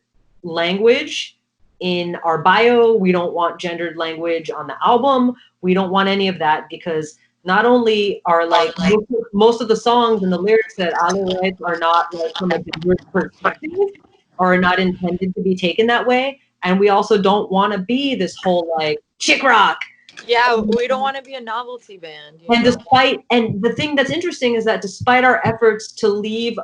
language in our bio. We don't want gendered language on the album. We don't want any of that, because not only are like most of the songs and the lyrics that Ale writes are not like from a gendered perspective, or are not intended to be taken that way. And we also don't want to be this whole like chick rock.
Yeah, we don't want to be a novelty band.
And the thing that's interesting is that despite our efforts to leave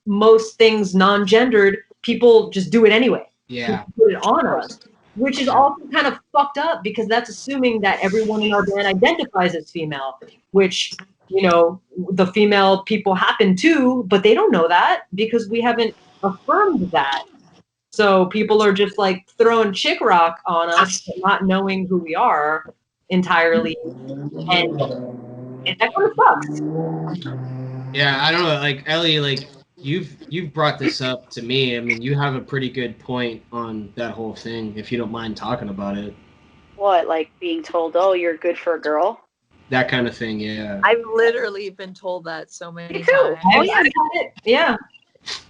most things non-gendered, people just do it anyway.
Yeah.
Put it on us, which is also kind of fucked up, because that's assuming that everyone in our band identifies as female, which, you know, the female people happen to, but they don't know that because we haven't affirmed that. So people are just like throwing chick rock on us, not knowing who we are entirely, and that kind of sucks.
Yeah, I don't know. Like Ellie, like you've brought this up to me. I mean, you have a pretty good point on that whole thing. If you don't mind talking about it,
What, like being told, "Oh, you're good for a girl"?
that kind of thing. Yeah.
I've literally been told that so many
Me too.
times.
Oh
I've
yeah,
had it. Yeah.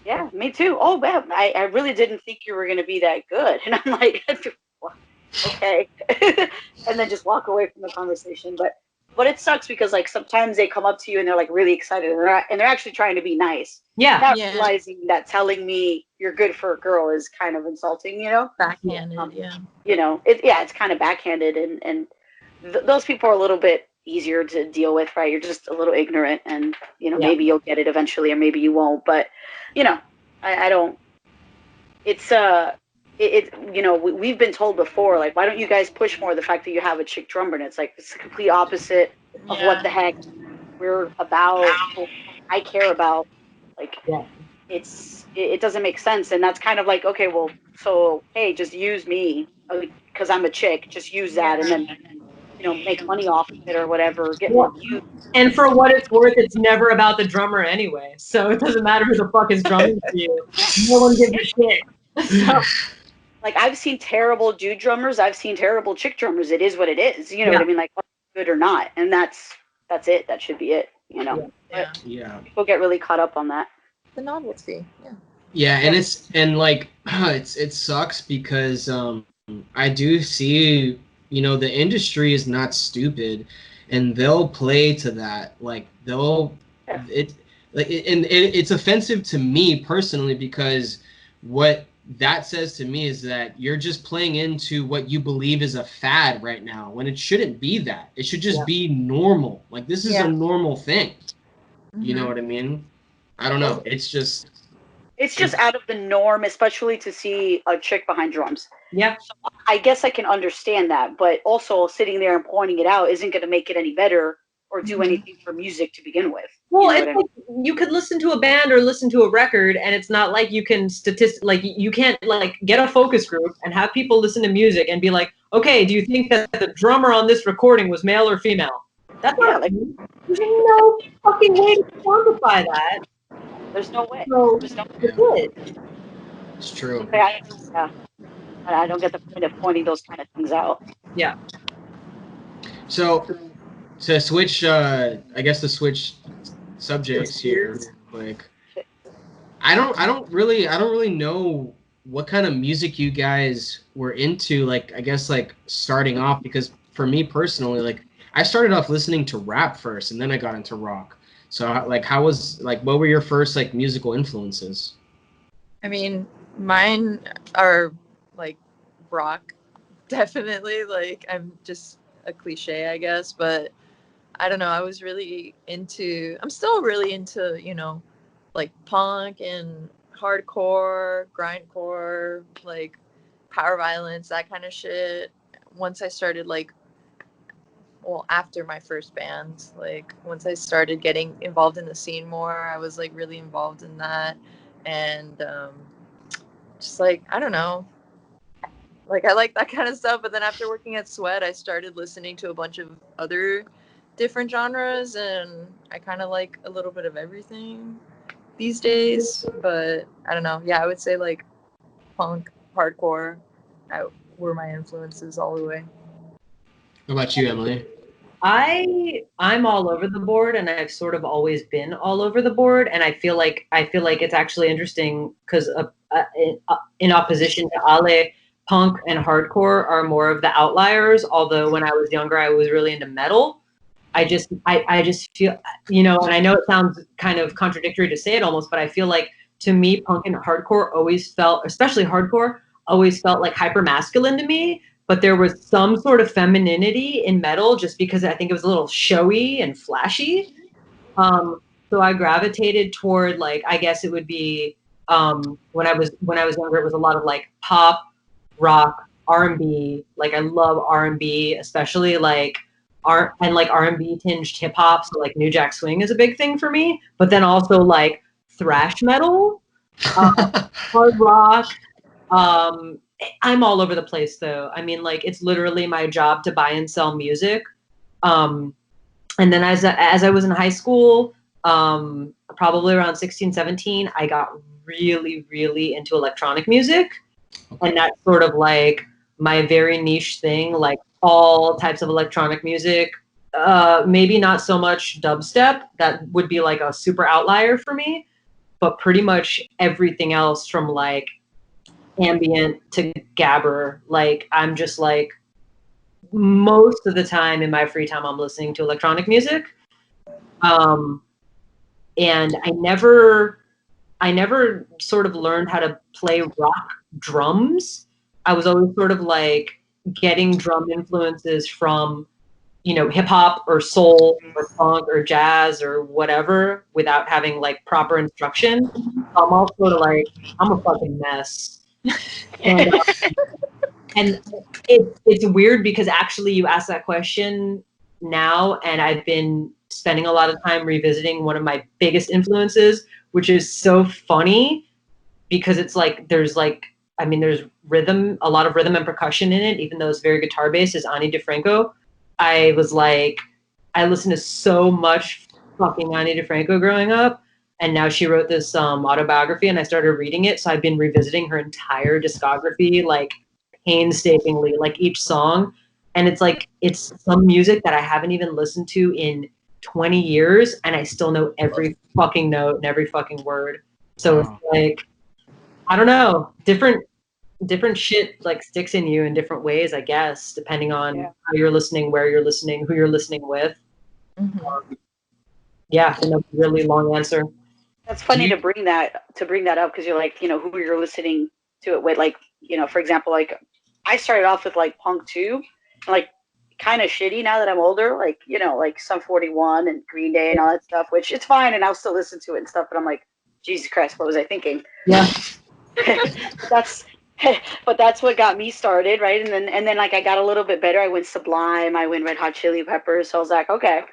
yeah, me too. Oh man, I really didn't think you were gonna be that good, and I'm like, okay, and then just walk away from the conversation. But it sucks because like sometimes they come up to you and they're like really excited and they're actually trying to be nice.
Yeah.
Not
Yeah.
realizing that telling me you're good for a girl is kind of insulting, you know.
Backhanded, yeah.
You know, it's kind of backhanded, and those people are a little bit easier to deal with, right? You're just a little ignorant, and you know,
Yeah.
maybe you'll get it eventually, or maybe you won't. But you know, I don't. It's you know, we've been told before, like, why don't you guys push more the fact that you have a chick drummer? And it's like it's the complete opposite of what the heck we're about. What I care about, like,
Yeah.
it doesn't make sense, and that's kind of like, okay, well, so hey, just use me because I'm a chick, just use that, and then you know, make money off of it or whatever, get more views.
And for what it's worth, it's never about the drummer anyway. So it doesn't matter who the fuck is drumming for you. No one gives a shit. So,
Like, I've seen terrible dude drummers, I've seen terrible chick drummers. It is what it is. You know what I mean? Like, good or not, and that's it. That should be it. You know.
Yeah.
Yeah.
People get really caught up on that.
The novelty, yeah.
Yeah, and like it sucks because I do see, you know, the industry is not stupid, and they'll play to that. Like they'll it like and it's offensive to me personally because what that says to me is that you're just playing into what you believe is a fad right now when it shouldn't be that. It should just be normal. Like this is a normal thing. You know what I mean? I don't know. It's just
out of the norm, especially to see a chick behind drums.
yeah.
So I guess I can understand that, but also sitting there and pointing it out isn't going to make it any better or do anything for music to begin with.
Well,
you know
it's like you could listen to a band or listen to a record, and it's not like you can like you can't like get a focus group and have people listen to music and be like, okay, do you think that the drummer on this recording was male or female? That's not
like,
there's no fucking way to quantify that.
There's no way.
So
There's no
it's true.
I don't get the point of pointing those kind of things out.
Yeah.
So to switch, I guess to switch subjects here, like I don't really know what kind of music you guys were into. Like I guess like starting off, because for me personally, like I started off listening to rap first, and then I got into rock. So like, what were your first like musical influences?
I mean, mine are like rock, definitely. Like I'm just a cliche, I guess, but I don't know. I'm still really into, you know, like punk and hardcore, grindcore, like power violence, that kind of shit. Once I started after my first band, like once I started getting involved in the scene more, I was like really involved in that. And just like, I don't know, like I like that kind of stuff. But then after working at Sweat, I started listening to a bunch of other different genres, and I kind of like a little bit of everything these days. But I don't know. Yeah, I would say like punk, hardcore were my influences all the way.
What about you, Emily?
I'm all over the board, and I've sort of always been all over the board, and I feel like it's actually interesting because in opposition to Ale, punk and hardcore are more of the outliers. Although when I was younger, I was really into metal. I just feel, you know, and I know it sounds kind of contradictory to say it almost, but I feel like to me, punk and hardcore always felt, especially hardcore, always felt like hyper masculine to me. But there was some sort of femininity in metal just because I think it was a little showy and flashy. So I gravitated toward, like, I guess it would be when I was younger, it was a lot of like pop, rock, R&B. Like I love R&B, especially like R&B tinged hip hop. So like New Jack Swing is a big thing for me. But then also like thrash metal, hard rock. I'm all over the place though. I mean, like it's literally my job to buy and sell music. And then as I was in high school, probably around 16, 17, I got really, really into electronic music. And that's sort of like my very niche thing, like all types of electronic music. Maybe not so much dubstep. That would be like a super outlier for me. But pretty much everything else from like ambient to gabber. Like I'm just like most of the time in my free time I'm listening to electronic music. And I never sort of learned how to play rock drums. I was always sort of like getting drum influences from, you know, hip hop or soul or funk or jazz or whatever without having like proper instruction. I'm all sort of like, I'm a fucking mess. And it's weird because actually you asked that question now, and I've been spending a lot of time revisiting one of my biggest influences, which is so funny because it's like there's rhythm, a lot of rhythm and percussion in it, even though it's very guitar based, is Ani DeFranco. I listened to so much fucking Ani DeFranco growing up, and now she wrote this autobiography, and I started reading it, so I've been revisiting her entire discography, like painstakingly, like each song. And it's like, it's some music that I haven't even listened to in 20 years, and I still know every fucking note and every fucking word. So it's like, I don't know, different shit like sticks in you in different ways, I guess, depending on how you're listening, where you're listening, who you're listening with. Yeah, and a really long answer.
That's funny to bring that up because you're like, you know, who you're listening to it with. Like, you know, for example, like I started off with like punk too, like kind of shitty now that I'm older, like, you know, like Sum 41 and Green Day and all that stuff, which it's fine and I'll still listen to it and stuff, but I'm like, Jesus Christ, what was I thinking?
Yeah.
But that's what got me started, right? And then like I got a little bit better. I went Sublime, I went Red Hot Chili Peppers, so I was like, okay.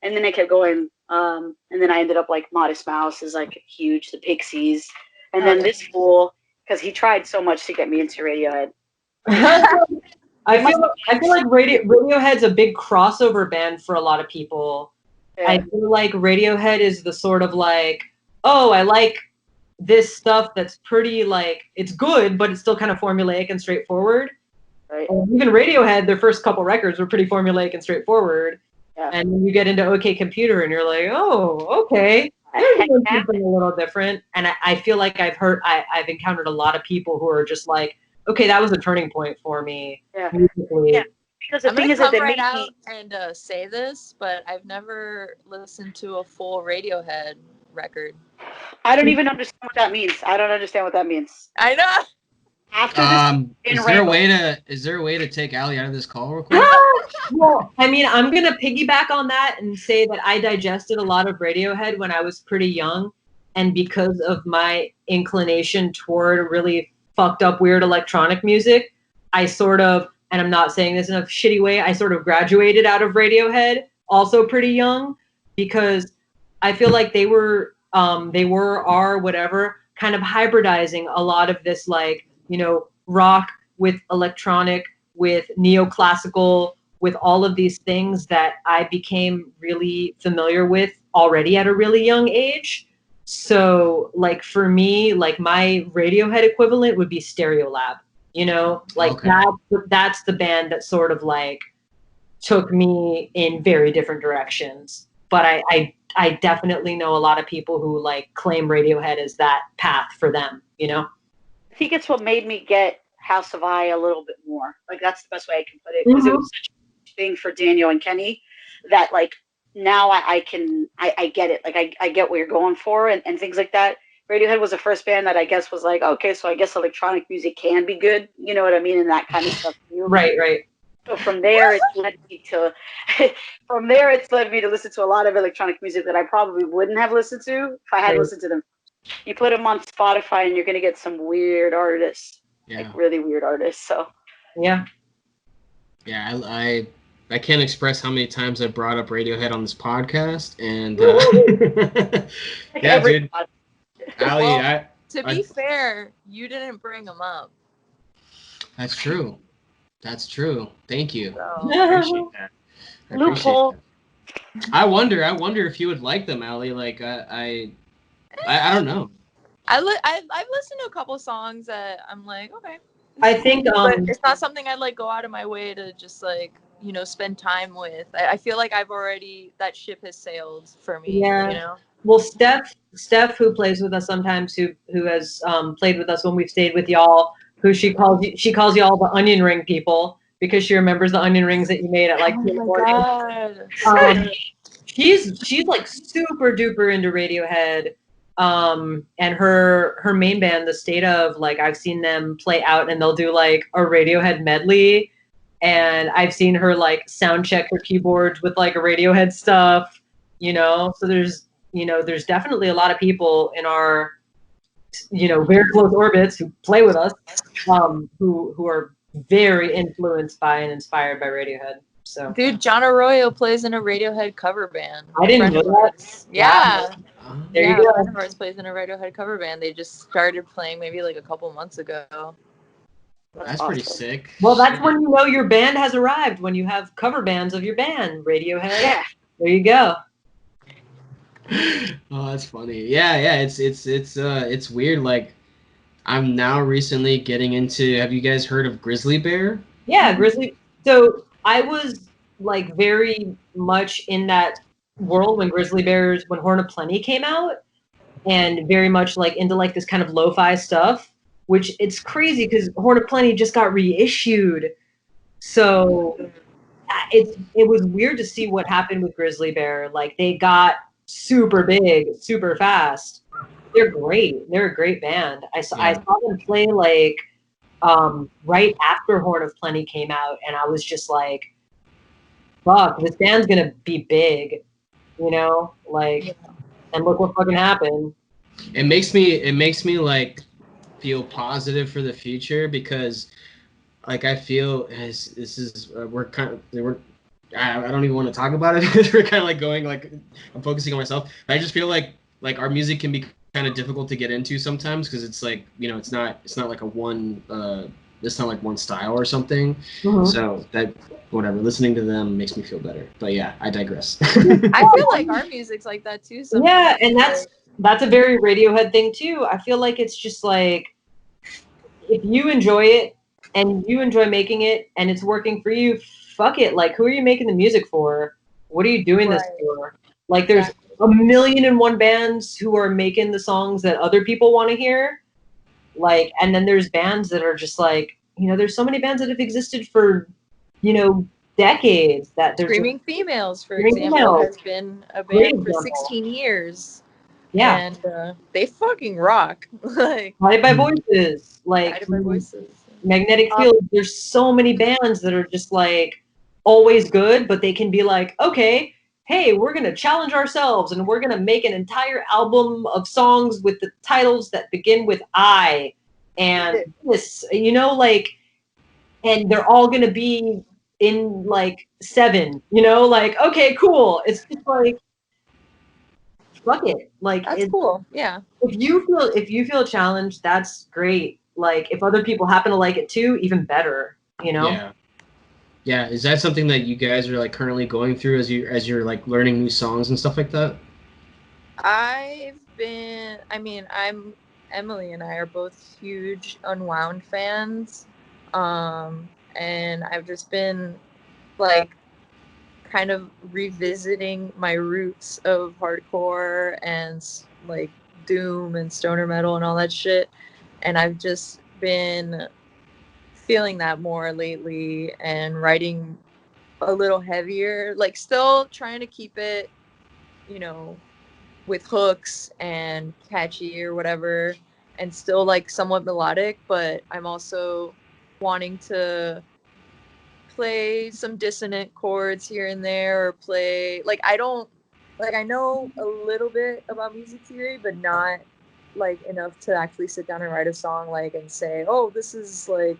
And then I kept going, and then I ended up like Modest Mouse is like huge, the Pixies, and then this fool, because he tried so much to get me into Radiohead.
I feel like Radiohead's a big crossover band for a lot of people. Yeah. I feel like Radiohead is the sort of like, oh, I like this stuff that's pretty like, it's good, but it's still kind of formulaic and straightforward. Right. And even Radiohead, their first couple records were pretty formulaic and straightforward. Yeah. And then you get into OK Computer and you're like, oh, okay. There's something a little different. And I feel like I've encountered a lot of people who are just like, okay, that was a turning point for me. Yeah. Musically.
Yeah. Because the thing is that they
right out and say this, but I've never listened to a full Radiohead record.
I don't even understand what that means. I don't understand what that means.
I know.
After this,
is there a way to take Ali out of this call real quick?
Well, I mean, I'm gonna piggyback on that and say that I digested a lot of Radiohead when I was pretty young, and because of my inclination toward really fucked up weird electronic music, I sort of, and I'm not saying this in a shitty way, I sort of graduated out of Radiohead also pretty young, because I feel like they are whatever, kind of hybridizing a lot of this, like, you know, rock with electronic, with neoclassical, with all of these things that I became really familiar with already at a really young age. So, like, for me, like, my Radiohead equivalent would be Stereolab, you know? Like, that's the band that sort of, like, took me in very different directions. But I definitely know a lot of people who, like, claim Radiohead as that path for them, you know?
I think it's what made me get House of I a little bit more. Like, that's the best way I can put it. Because it was such a thing for Daniel and Kenny that, like, now I get it. Like, I get what you're going for and things like that. Radiohead was the first band that I guess was like, okay, so I guess electronic music can be good. You know what I mean? And that kind of stuff.
Right.
So from there, it's led me to listen to a lot of electronic music that I probably wouldn't have listened to if I had listened to them. You put them on Spotify and you're going to get some weird artists, like really weird artists. So
yeah,
I can't express how many times I brought up Radiohead on this podcast, and yeah, dude. Ali,
well, to be fair, you didn't bring them up.
That's true. Thank you.
So.
I appreciate that.
Loophole.
I wonder if you would like them, Ali. Like, I don't know.
I've listened to a couple songs that I'm like, okay.
I think
But it's not something I'd like go out of my way to just like, you know, spend time with. I feel like that ship has sailed for me.
Yeah.
You know.
Well, Steph, who plays with us sometimes, who has played with us when we've stayed with y'all, who she calls y'all the onion ring people because she remembers the onion rings that you made at like 2 in the morning.
God.
She's like super duper into Radiohead. And her main band, the State of, like I've seen them play out and they'll do like a Radiohead medley, and I've seen her like sound check her keyboards with like a Radiohead stuff, you know. So there's definitely a lot of people in our, you know, very close orbits who play with us, who are very influenced by and inspired by Radiohead. So,
Dude, John Arroyo plays in a Radiohead cover band.
I didn't know that.
Yeah.
There you
A
go.
friend of ours plays in a Radiohead cover band. They just started playing maybe like a couple months ago.
That's pretty sick.
Well, that's when you know your band has arrived, when you have cover bands of your band. Radiohead.
Yeah.
There you go.
Oh, that's funny. Yeah, it's weird. Like, I'm now recently getting into. Have you guys heard of Grizzly Bear?
Yeah, Grizzly. So I was like very much in that world when when Horn of Plenty came out, and very much like into like this kind of lo-fi stuff, which it's crazy because Horn of Plenty just got reissued. So it was weird to see what happened with Grizzly Bear. Like they got super big, super fast. They're great. They're a great band. I saw them play like right after Horn of Plenty came out, and I was just like, fuck, this band's gonna be big, you know? Like, and look what fucking happened.
It makes me like feel positive for the future because like I feel as this is I don't even want to talk about it because we're kind of like going like I'm focusing on myself. But I just feel like our music can be kind of difficult to get into sometimes because it's like, you know, it's not like it's not like one style or something.
Mm-hmm.
So that whatever, listening to them makes me feel better. But yeah, I digress.
I feel like our music's like that too sometimes.
Yeah, and that's a very Radiohead thing too. I feel like it's just like if you enjoy it and you enjoy making it and it's working for you, fuck it. Like, who are you making the music for? What are you doing this for? Like, there's a million and one bands who are making the songs that other people want to hear. Like, and then there's bands that are just like, you know, there's so many bands that have existed for, you know, decades that there's
Screaming Females, for example, has been a band for 16 years.
Yeah.
And they fucking rock. Like
Guided by Voices, like
Guided by Voices.
Magnetic Field. There's so many bands that are just like always good, but they can be like, okay, hey, we're gonna challenge ourselves and we're gonna make an entire album of songs with the titles that begin with I, and this, you know, like, and they're all gonna be in like 7, you know, like, okay, cool. It's just like, fuck it. Like,
that's cool. Yeah.
If you feel challenged, that's great. Like, if other people happen to like it too, even better, you know?
Yeah. Yeah. Is that something that you guys are like currently going through as you're like learning new songs and stuff like that?
Emily and I are both huge Unwound fans. And I've just been like kind of revisiting my roots of hardcore and like doom and stoner metal and all that shit. And I've just been feeling that more lately and writing a little heavier, like still trying to keep it, you know, with hooks and catchy or whatever, and still like somewhat melodic, but I'm also wanting to play some dissonant chords here and there, or play like I know a little bit about music theory, but not like enough to actually sit down and write a song like and say, oh, this is like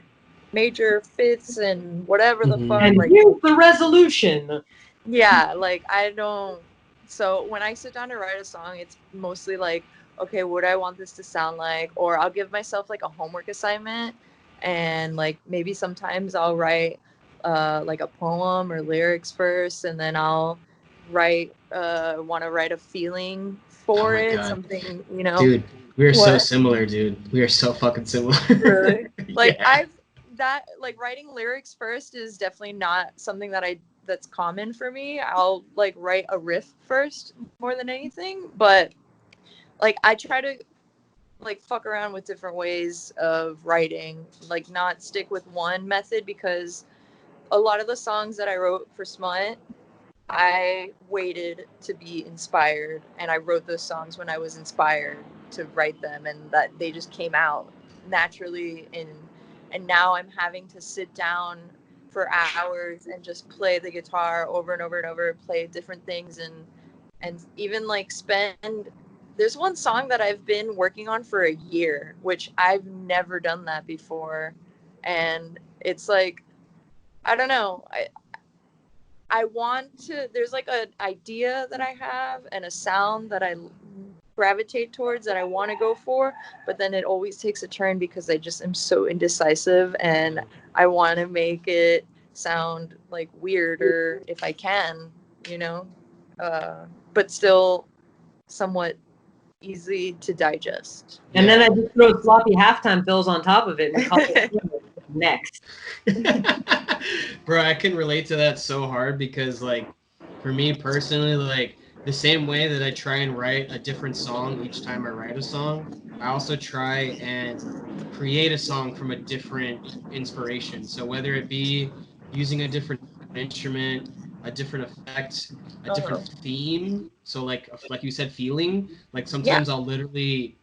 major fifths and whatever the fuck.
And
like
here's the resolution.
Yeah, like I don't. So when I sit down to write a song, it's mostly like, okay, what do I want this to sound like? Or I'll give myself like a homework assignment, and like maybe sometimes I'll write like a poem or lyrics first, and then I'll want to write a feeling for
my
it,
God.
something, you know.
Dude, we are so
What?
similar, dude. We are so fucking similar.
Really? Like
Yeah.
writing lyrics first is definitely not something that's common for me. I'll like write a riff first more than anything, but like I try to like fuck around with different ways of writing, like not stick with one method, because a lot of the songs that I wrote for Smut, I waited to be inspired, and I wrote those songs when I was inspired to write them, and that they just came out naturally. And now I'm having to sit down for hours and just play the guitar over and over and over, play different things, and even like spend. There's one song that I've been working on for a year, which I've never done that before, and it's like, I don't know. I want to, there's like an idea that I have and a sound that I gravitate towards that I want to go for, but then it always takes a turn because I just am so indecisive, and I want to make it sound like weirder if I can, you know, but still somewhat easy to digest.
And then I just throw sloppy halftime fills on top of it and call it next.
Bro, I can relate to that so hard because, like, for me personally, like, the same way that I try and write a different song each time I write a song, I also try and create a song from a different inspiration. So whether it be using a different instrument, a different effect, a different theme. So like you said, feeling. Like sometimes I'll literally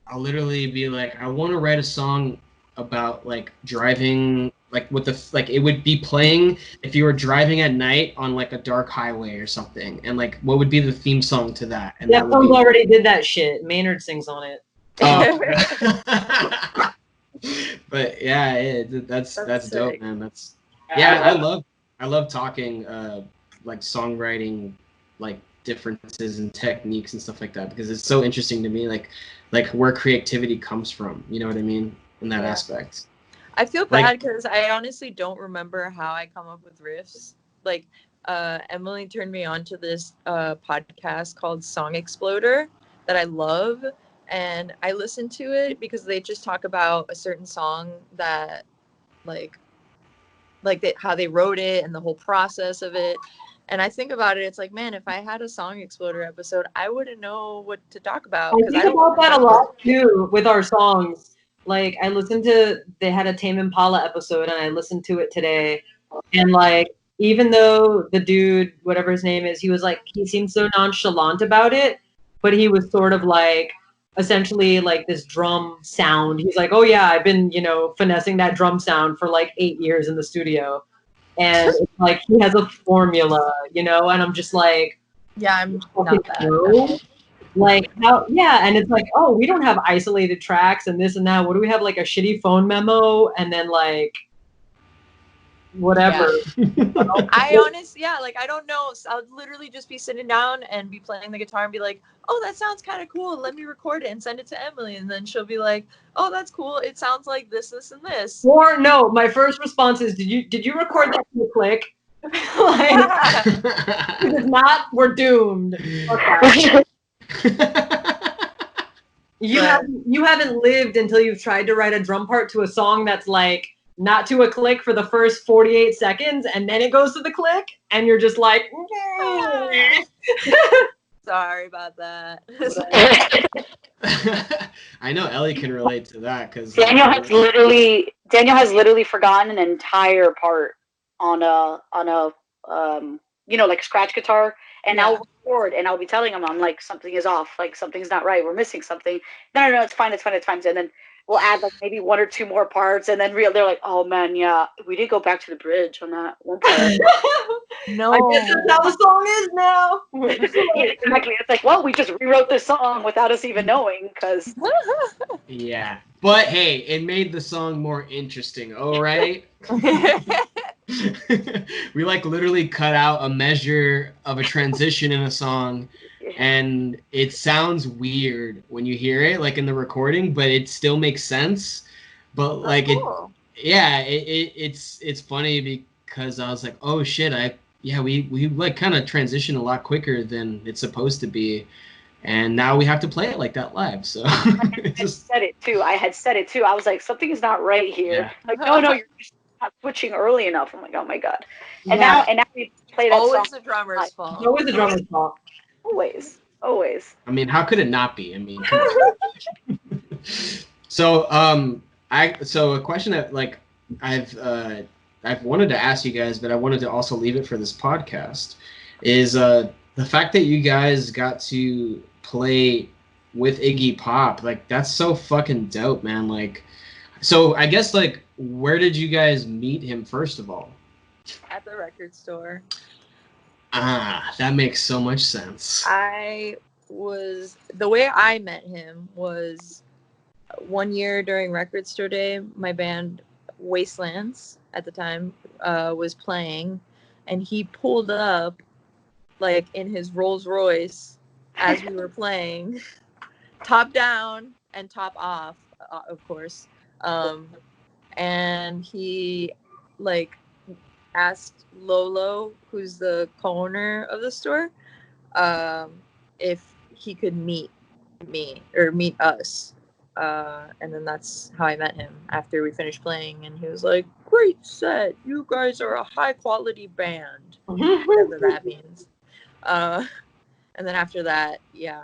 be like, I want to write a song about like driving, like with the like it would be playing if you were driving at night on like a dark highway or something, and like what would be the theme song to that? And that would be
already did that shit. Maynard sings on it.
Oh. But yeah, that's dope, man. That's I love talking like songwriting, like differences and techniques and stuff like that, because it's so interesting to me, like where creativity comes from, you know what I mean, in that aspect.
I feel bad because I honestly don't remember how I come up with riffs. Like Emily turned me on to this podcast called Song Exploder that I love, and I listen to it because they just talk about a certain song that how they wrote it and the whole process of it. And I think about it, it's like, man, if I had a Song Exploder episode, I wouldn't know what to talk about.
I think about that a lot too with our songs. Like I listened to, they had a Tame Impala episode, and I listened to it today. And like, even though the dude, whatever his name is, he was like, he seemed so nonchalant about it, but he was sort of like, essentially like this drum sound. He's like, oh yeah, I've been, finessing that drum sound for like 8 years in the studio. And it's like, he has a formula, and I'm just like,
yeah, I'm not that.
Like how, yeah, and it's like, oh, we don't have isolated tracks and this and that. What do we have? Like a shitty phone memo, and then like whatever.
Yeah. I honestly, like I don't know. So I'll literally just be sitting down and be playing the guitar and be like, oh, that sounds kind of cool. Let me record it and send it to Emily, and then she'll be like, oh, that's cool. It sounds like this, and this.
Or no, my first response is, did you record that to click? Like, if not, we're doomed. Okay. You haven't lived until you've tried to write a drum part to a song that's like not to a click for the first 48 seconds, and then it goes to the click, and you're just like,
sorry about that.
I know Ellie can relate to that because
Daniel has literally forgotten an entire part on a like a scratch guitar, and I'll record and I'll be telling him, I'm like, something is off, like something's not right, we're missing something. No, it's fine, and then we'll add like maybe one or two more parts, and then they're like, oh man, yeah, we did go back to the bridge on that one part.
No, I guess that's how the song is now.
Yeah, exactly. It's like, well, we just rewrote this song without us even knowing, because
yeah, but hey, it made the song more interesting. All right. We like literally cut out a measure of a transition in a song, and it sounds weird when you hear it, like in the recording, but it still makes sense. But like cool. It's funny because I was like, oh shit, we like kind of transition a lot quicker than it's supposed to be, and now we have to play it like that live. So it's just,
said it too. I had said it too. I was like, something is not right here.
Yeah.
Like, no, you're just not switching early enough. I'm like, oh my god. And
Yeah.
now we play that
Always
song.
the drummer's fault.
It's always the drummer's fault.
Always.
I mean, how could it not be? I mean, come on. So so a question that like I've wanted to ask you guys, but I wanted to also leave it for this podcast, is the fact that you guys got to play with Iggy Pop. Like, that's so fucking dope, man. Like, so I guess, like, where did you guys meet him first of all?
At the record store.
Ah, that makes so much sense.
The way I met him was one year during Record Store Day. My band Wastelands at the time was playing, and he pulled up like in his Rolls Royce as we were playing, top down and top off, of course. And he like asked Lolo, who's the co-owner of the store, if he could meet me or meet us. And then that's how I met him after we finished playing. And he was like, "Great set. You guys are a high quality band." Whatever that means. And then after that, yeah,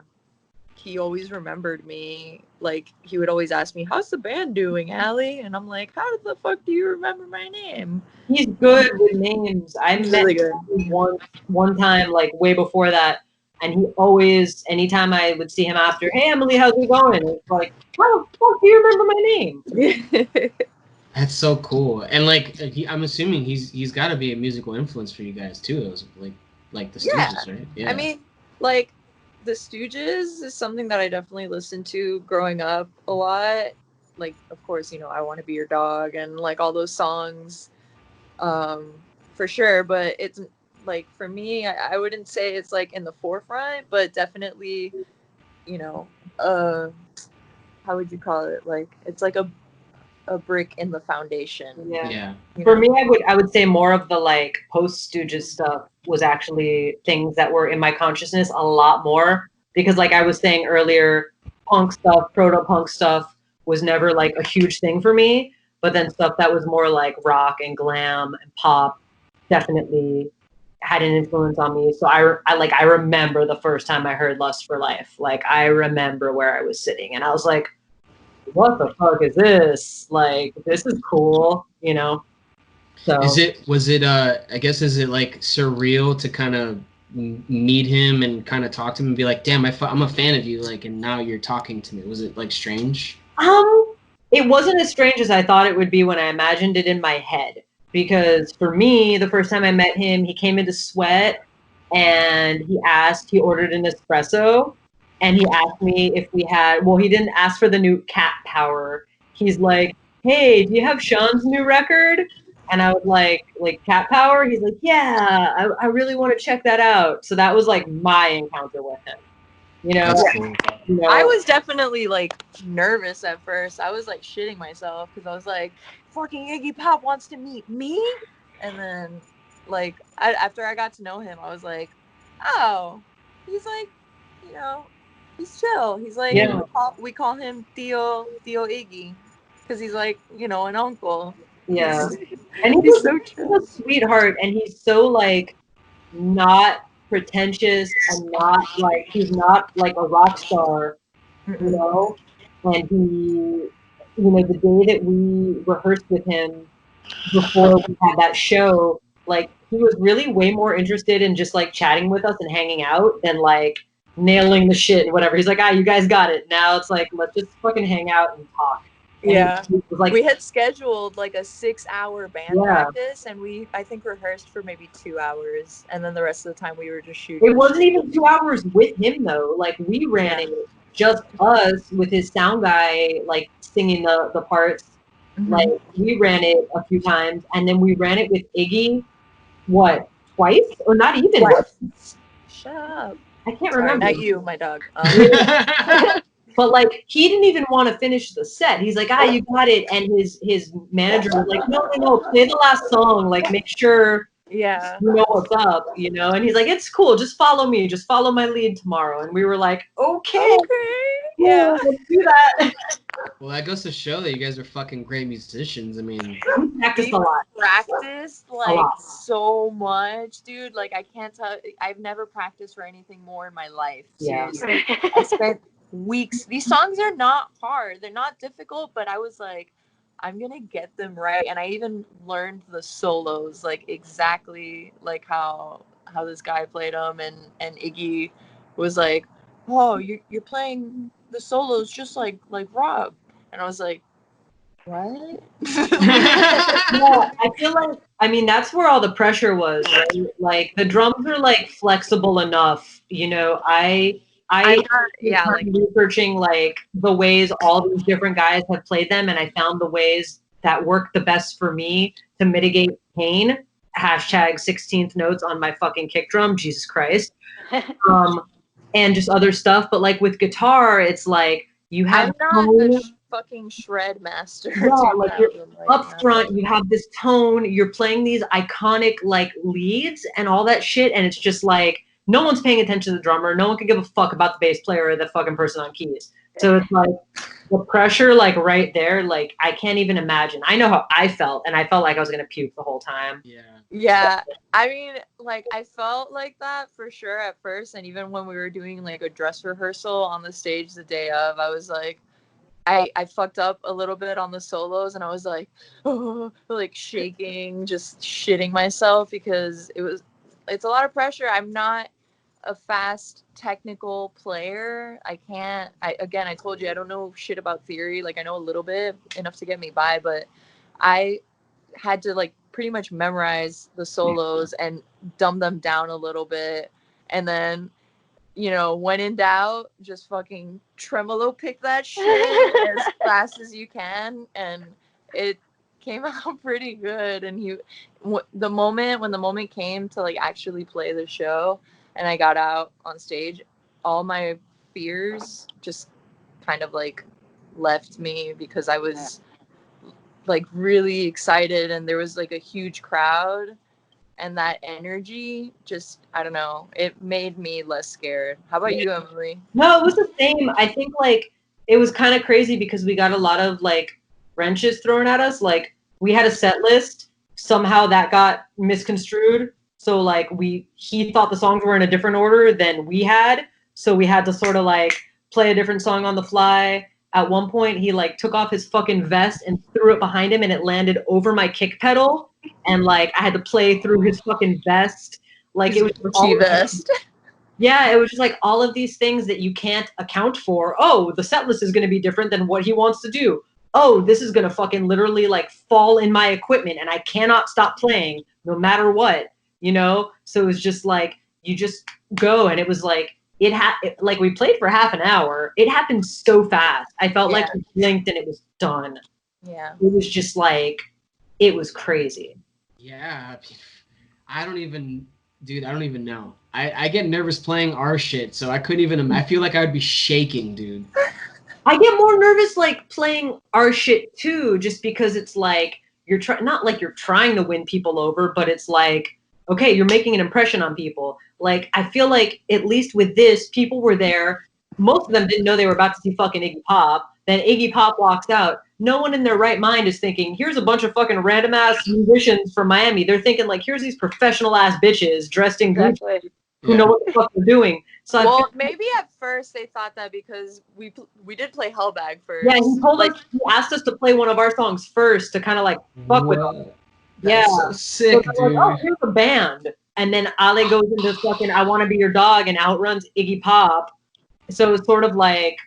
he always remembered me. Like, he would always ask me, "How's the band doing, Allie?" And I'm like, "How the fuck do you remember my name?"
He's good with names. I
He's
met
really good.
him one time, like way before that, and he always, anytime I would see him after, "Hey Emily, how's it going?" It's like, "How the fuck do you remember my name?"
That's so cool. And like, I'm assuming he's got to be a musical influence for you guys too. It was like the Stooges, right? Yeah.
I mean, like, the Stooges is something that I definitely listened to growing up a lot. Like, of course, you know, "I Want to Be Your Dog" and like all those songs, for sure. But it's like, for me, I wouldn't say it's like in the forefront, but definitely, you know, how would you call it? Like, it's like a brick in the foundation.
Yeah.
You
For
know?
me, I would say more of the like post Stooges stuff was actually things that were in my consciousness a lot more, because like I was saying earlier, punk stuff, proto punk stuff was never like a huge thing for me. But then stuff that was more like rock and glam and pop definitely had an influence on me. So I remember the first time I heard Lust for Life. Like, I remember where I was sitting and I was like, what the fuck is this? Like, this is cool, you know? So
Was it I guess, is it like surreal to kind of meet him and kind of talk to him and be like, damn, I'm a fan of you, like, and now you're talking to me? Was it like strange?
it wasn't as strange as I thought it would be when I imagined it in my head. Because for me, the first time I met him, he came into Sweat and he ordered an espresso, and he asked me if we had, well, he didn't ask for the new Cat Power. He's like, "Hey, do you have Sean's new record?" And I was like Cat Power? He's like, "Yeah, I really want to check that out." So that was like my encounter with him. You know?
That's cool.
You know?
I was definitely like nervous at first. I was like shitting myself because I was like, "Fucking Iggy Pop wants to meet me," and then like after I got to know him, I was like, "Oh, he's like, you know, he's chill. He's like,
Yeah.
we call him Theo Iggy because he's like, you know, an uncle."
Yeah. And
He's so chill.
he's a sweetheart, and he's so like not pretentious, and not like, he's not like a rock star, you know? And he, the day that we rehearsed with him before we had that show, like, he was really way more interested in just like chatting with us and hanging out than like nailing the shit and whatever. He's like, "You guys got it. Now it's like, let's just fucking hang out and talk." And
Yeah.
he was like,
we had scheduled like a 6-hour band practice, and I think rehearsed for maybe 2 hours, and then the rest of the time we were just shooting.
It wasn't even 2 hours with him though. Like, we ran it just us with his sound guy, like singing the parts.
Mm-hmm.
Like, we ran it a few times, and then we ran it with Iggy, what, twice? Or not even.
Shut up.
I can't
Sorry,
remember.
not you, my dog.
But like, he didn't even want to finish the set. He's like, "You got it." And his manager was like, "No, play the last song. Like, make sure
Yeah.
You know what's up, you know? And he's like, it's cool, just follow me, just follow my lead tomorrow. And we were like, okay,
Yeah.
cool, let's do that.
Well, that goes to show that you guys are fucking great musicians. I mean,
We practiced
We
a lot.
practiced like
lot.
so much, dude. Like I can't tell. I've never practiced for anything more in my life.
Yeah.
Seriously, I spent weeks. These songs are not hard. They're not difficult, but I was like, I'm gonna get them right. And I even learned the solos, like exactly like how this guy played them, and Iggy was like, "Oh, you're playing the solos just like Rob," and I was like, what?
Yeah, I feel like, I mean, that's where all the pressure was, right? Like the drums are like flexible enough, you know. I
Yeah, like
started researching like the ways all these different guys have played them, and I found the ways that work the best for me to mitigate pain. Hashtag 16th notes on my fucking kick drum, Jesus Christ. And just other stuff. But like with guitar, it's like you have
I'm not
tone.
the fucking shred master.
Yeah, like you're
like,
up front, you have this tone, you're playing these iconic like leads and all that shit, and it's just like no one's paying attention to the drummer, no one can give a fuck about the bass player or the fucking person on keys. So it's like the pressure like right there, like I can't even imagine. I know how I felt, and I felt like I was gonna puke the whole time.
Yeah, I mean, like I felt like that for sure at first, and even when we were doing like a dress rehearsal on the stage the day of, I was like, I fucked up a little bit on the solos, and I was like, oh, like shaking, just shitting myself because it's a lot of pressure. I'm not a fast technical player. I told you I don't know shit about theory. Like I know a little bit, enough to get me by, but I had to like pretty much memorize the solos and dumb them down a little bit, and then when in doubt, just fucking tremolo pick that shit as fast as you can, and it came out pretty good. And the moment came to like actually play the show, and I got out on stage, all my fears just kind of like left me because I was like really excited, and there was like a huge crowd, and that energy just, I don't know, it made me less scared. How about you, Emily?
No, it was the same. I think like it was kind of crazy because we got a lot of like wrenches thrown at us. Like we had a set list, somehow that got misconstrued. So like he thought the songs were in a different order than we had. So we had to sort of like play a different song on the fly. At one point he like took off his fucking vest and threw it behind him, and it landed over my kick pedal, and like I had to play through his fucking vest. Like it was all
vest.
yeah, it was just like all of these things that you can't account for. Oh, the set list is going to be different than what he wants to do. Oh, this is going to fucking literally like fall in my equipment, and I cannot stop playing no matter what, you know? So it was just like, you just go, and it was like, like we played for half an hour. It happened so fast. I felt like we blinked and it was done.
Yeah.
It was just like, it was crazy.
Yeah. I don't even know. I get nervous playing our shit, so I couldn't even. I feel like I would be shaking, dude.
I get more nervous like playing our shit too, just because it's like you're not like you're trying to win people over, but it's like, okay, you're making an impression on people. Like I feel like at least with this, people were there. Most of them didn't know they were about to see fucking Iggy Pop. Then Iggy Pop walks out. No one in their right mind is thinking, here's a bunch of fucking random ass musicians from Miami. They're thinking like, here's these professional ass bitches dressed in Gucci who know what the fuck they're doing. So
well, maybe at first they thought that because we did play Hellbag first.
Yeah, he told us, he asked us to play one of our songs first to kind of like fuck with us.
That's so sick,
so
dude.
like, oh, here's a band. And then Ale goes into fucking I Want to Be Your Dog and outruns Iggy Pop. So it's sort of like,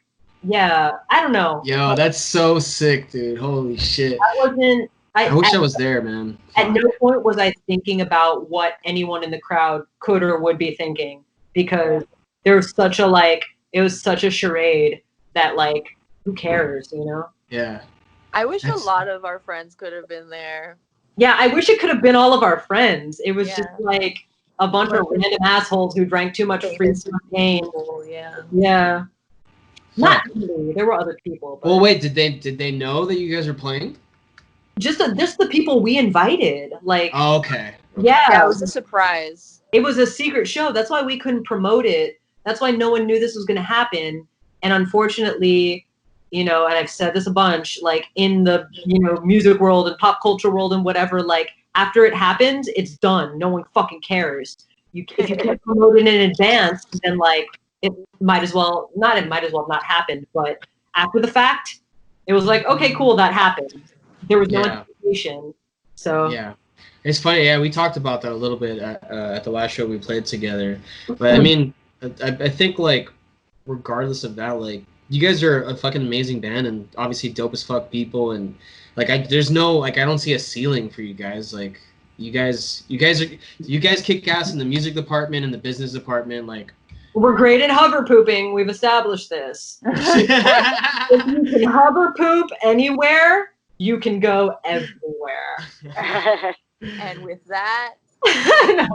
yeah, I don't know.
Yo, that's so sick, dude. Holy shit.
I
wish I was there, man.
At no point was I thinking about what anyone in the crowd could or would be thinking, because there was such a like, it was such a charade that like, who cares, you know?
Yeah.
I wish a lot of our friends could have been there.
Yeah, I wish it could have been all of our friends. It was just like a bunch of random assholes who drank too much free champagne. Yeah. Not really. There were other people. But
well, wait, did they know that you guys were playing?
Just the people we invited. Like,
oh, okay.
Yeah, it was a surprise.
It was a secret show. That's why we couldn't promote it. That's why no one knew this was going to happen. And unfortunately, you know, and I've said this a bunch, like in the, you know, music world and pop culture world and whatever, like after it happens, it's done. No one fucking cares. If you can't promote it in advance, then like it might as well not happen. But after the fact, it was like, okay, cool, that happened. There was no anticipation. So
yeah. It's funny, yeah. We talked about that a little bit at the last show we played together. But I mean, I think like, regardless of that, like, you guys are a fucking amazing band, and obviously dope as fuck people, and like, there's no like, I don't see a ceiling for you guys. Like, you guys kick ass in the music department and the business department. Like,
we're great at hover pooping. We've established this. If you can hover poop anywhere, you can go everywhere.
And with that,
yeah.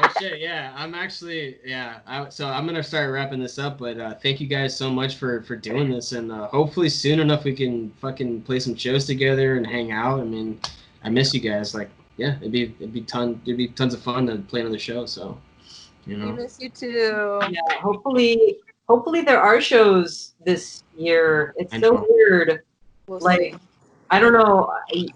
Oh, shit, yeah. I'm actually, so I'm gonna start wrapping this up. But thank you guys so much for doing this, and hopefully soon enough we can fucking play some shows together and hang out. I mean, I miss you guys. Like, yeah, it'd be tons of fun to play another show. So, you know.
We miss you too.
Yeah, hopefully there are shows this year. It's so weird.
We'll
like,
see.
I don't know.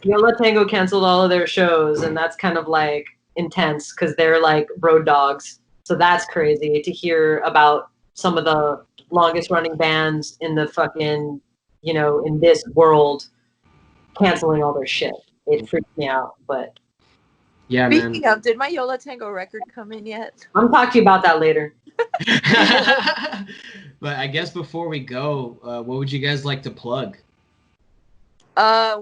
Yola Tango canceled all of their shows, and that's kind of like intense because they're like road dogs. So that's crazy to hear about some of the longest running bands in the fucking, you know, in this world canceling all their shit. It freaks me out, but.
Yeah,
Speaking of, did my Yola Tango record come in yet?
I'm talking to you about that later.
But I guess before we go, what would you guys like to plug?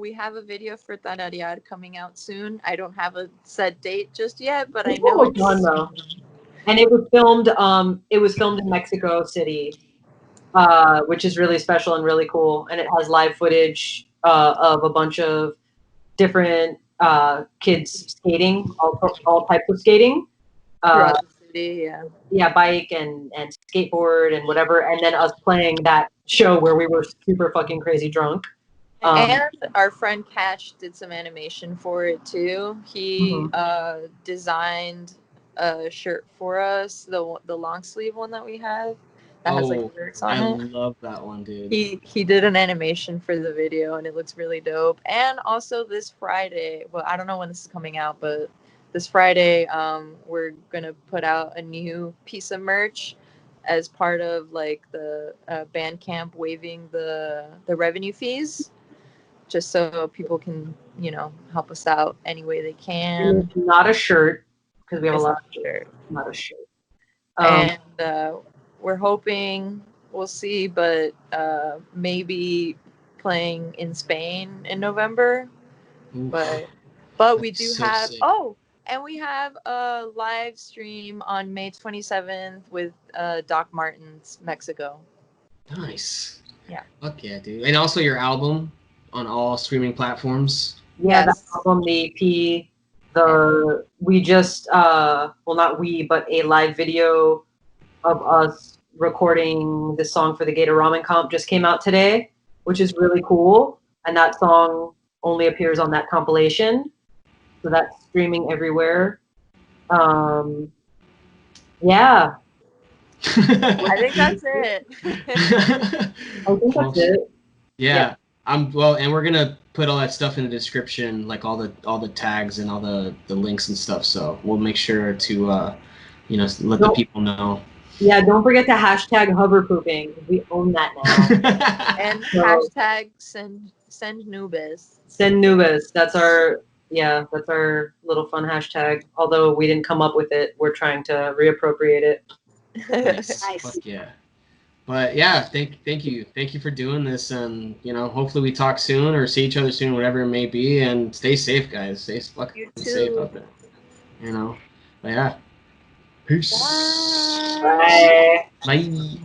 We have a video for Tanariar coming out soon. I don't have a set date just yet, but I know it's
fun though. And it was filmed in Mexico City, which is really special and really cool. And it has live footage of a bunch of different kids skating, all types of skating.
throughout the city,
yeah, bike and skateboard and whatever. And then us playing that show where we were super fucking crazy drunk.
And our friend Cash did some animation for it too. He designed a shirt for us, the long sleeve one that we have that has like lyrics on it.
I love that one, dude.
He did an animation for the video, and it looks really dope. And also this Friday, well, I don't know when this is coming out, but this Friday, we're gonna put out a new piece of merch as part of like the Bandcamp waiving the revenue fees, just so people can, you know, help us out any way they can.
Not a shirt, because we have a lot of
shirts.
Not a shirt.
And we're hoping, we'll see, but maybe playing in Spain in November. But we do have sick. And we have a live stream on May 27th with Doc Martens, Mexico.
Nice.
Yeah.
Fuck yeah, dude. And also your album on all streaming platforms.
Yeah, yes. The album, the EP, we just well, not we, but a live video of us recording the song for the Gator Ramen Comp just came out today, which is really cool. And that song only appears on that compilation, so that's streaming everywhere. Yeah.
I think that's it.
I think that's it.
Yeah. And we're gonna put all that stuff in the description, like all the tags and all the links and stuff. So we'll make sure to let the people know.
Yeah, don't forget to hashtag hoverpooping. We own that now.
And hashtag send Nubes.
Send Nubes. That's our little fun hashtag. Although we didn't come up with it, we're trying to reappropriate it.
Nice. Fuck yeah. But yeah, thank you for doing this, and hopefully we talk soon or see each other soon, whatever it may be, and stay safe, guys. Stay fucking safe out there. But yeah. Peace.
Bye.
Bye.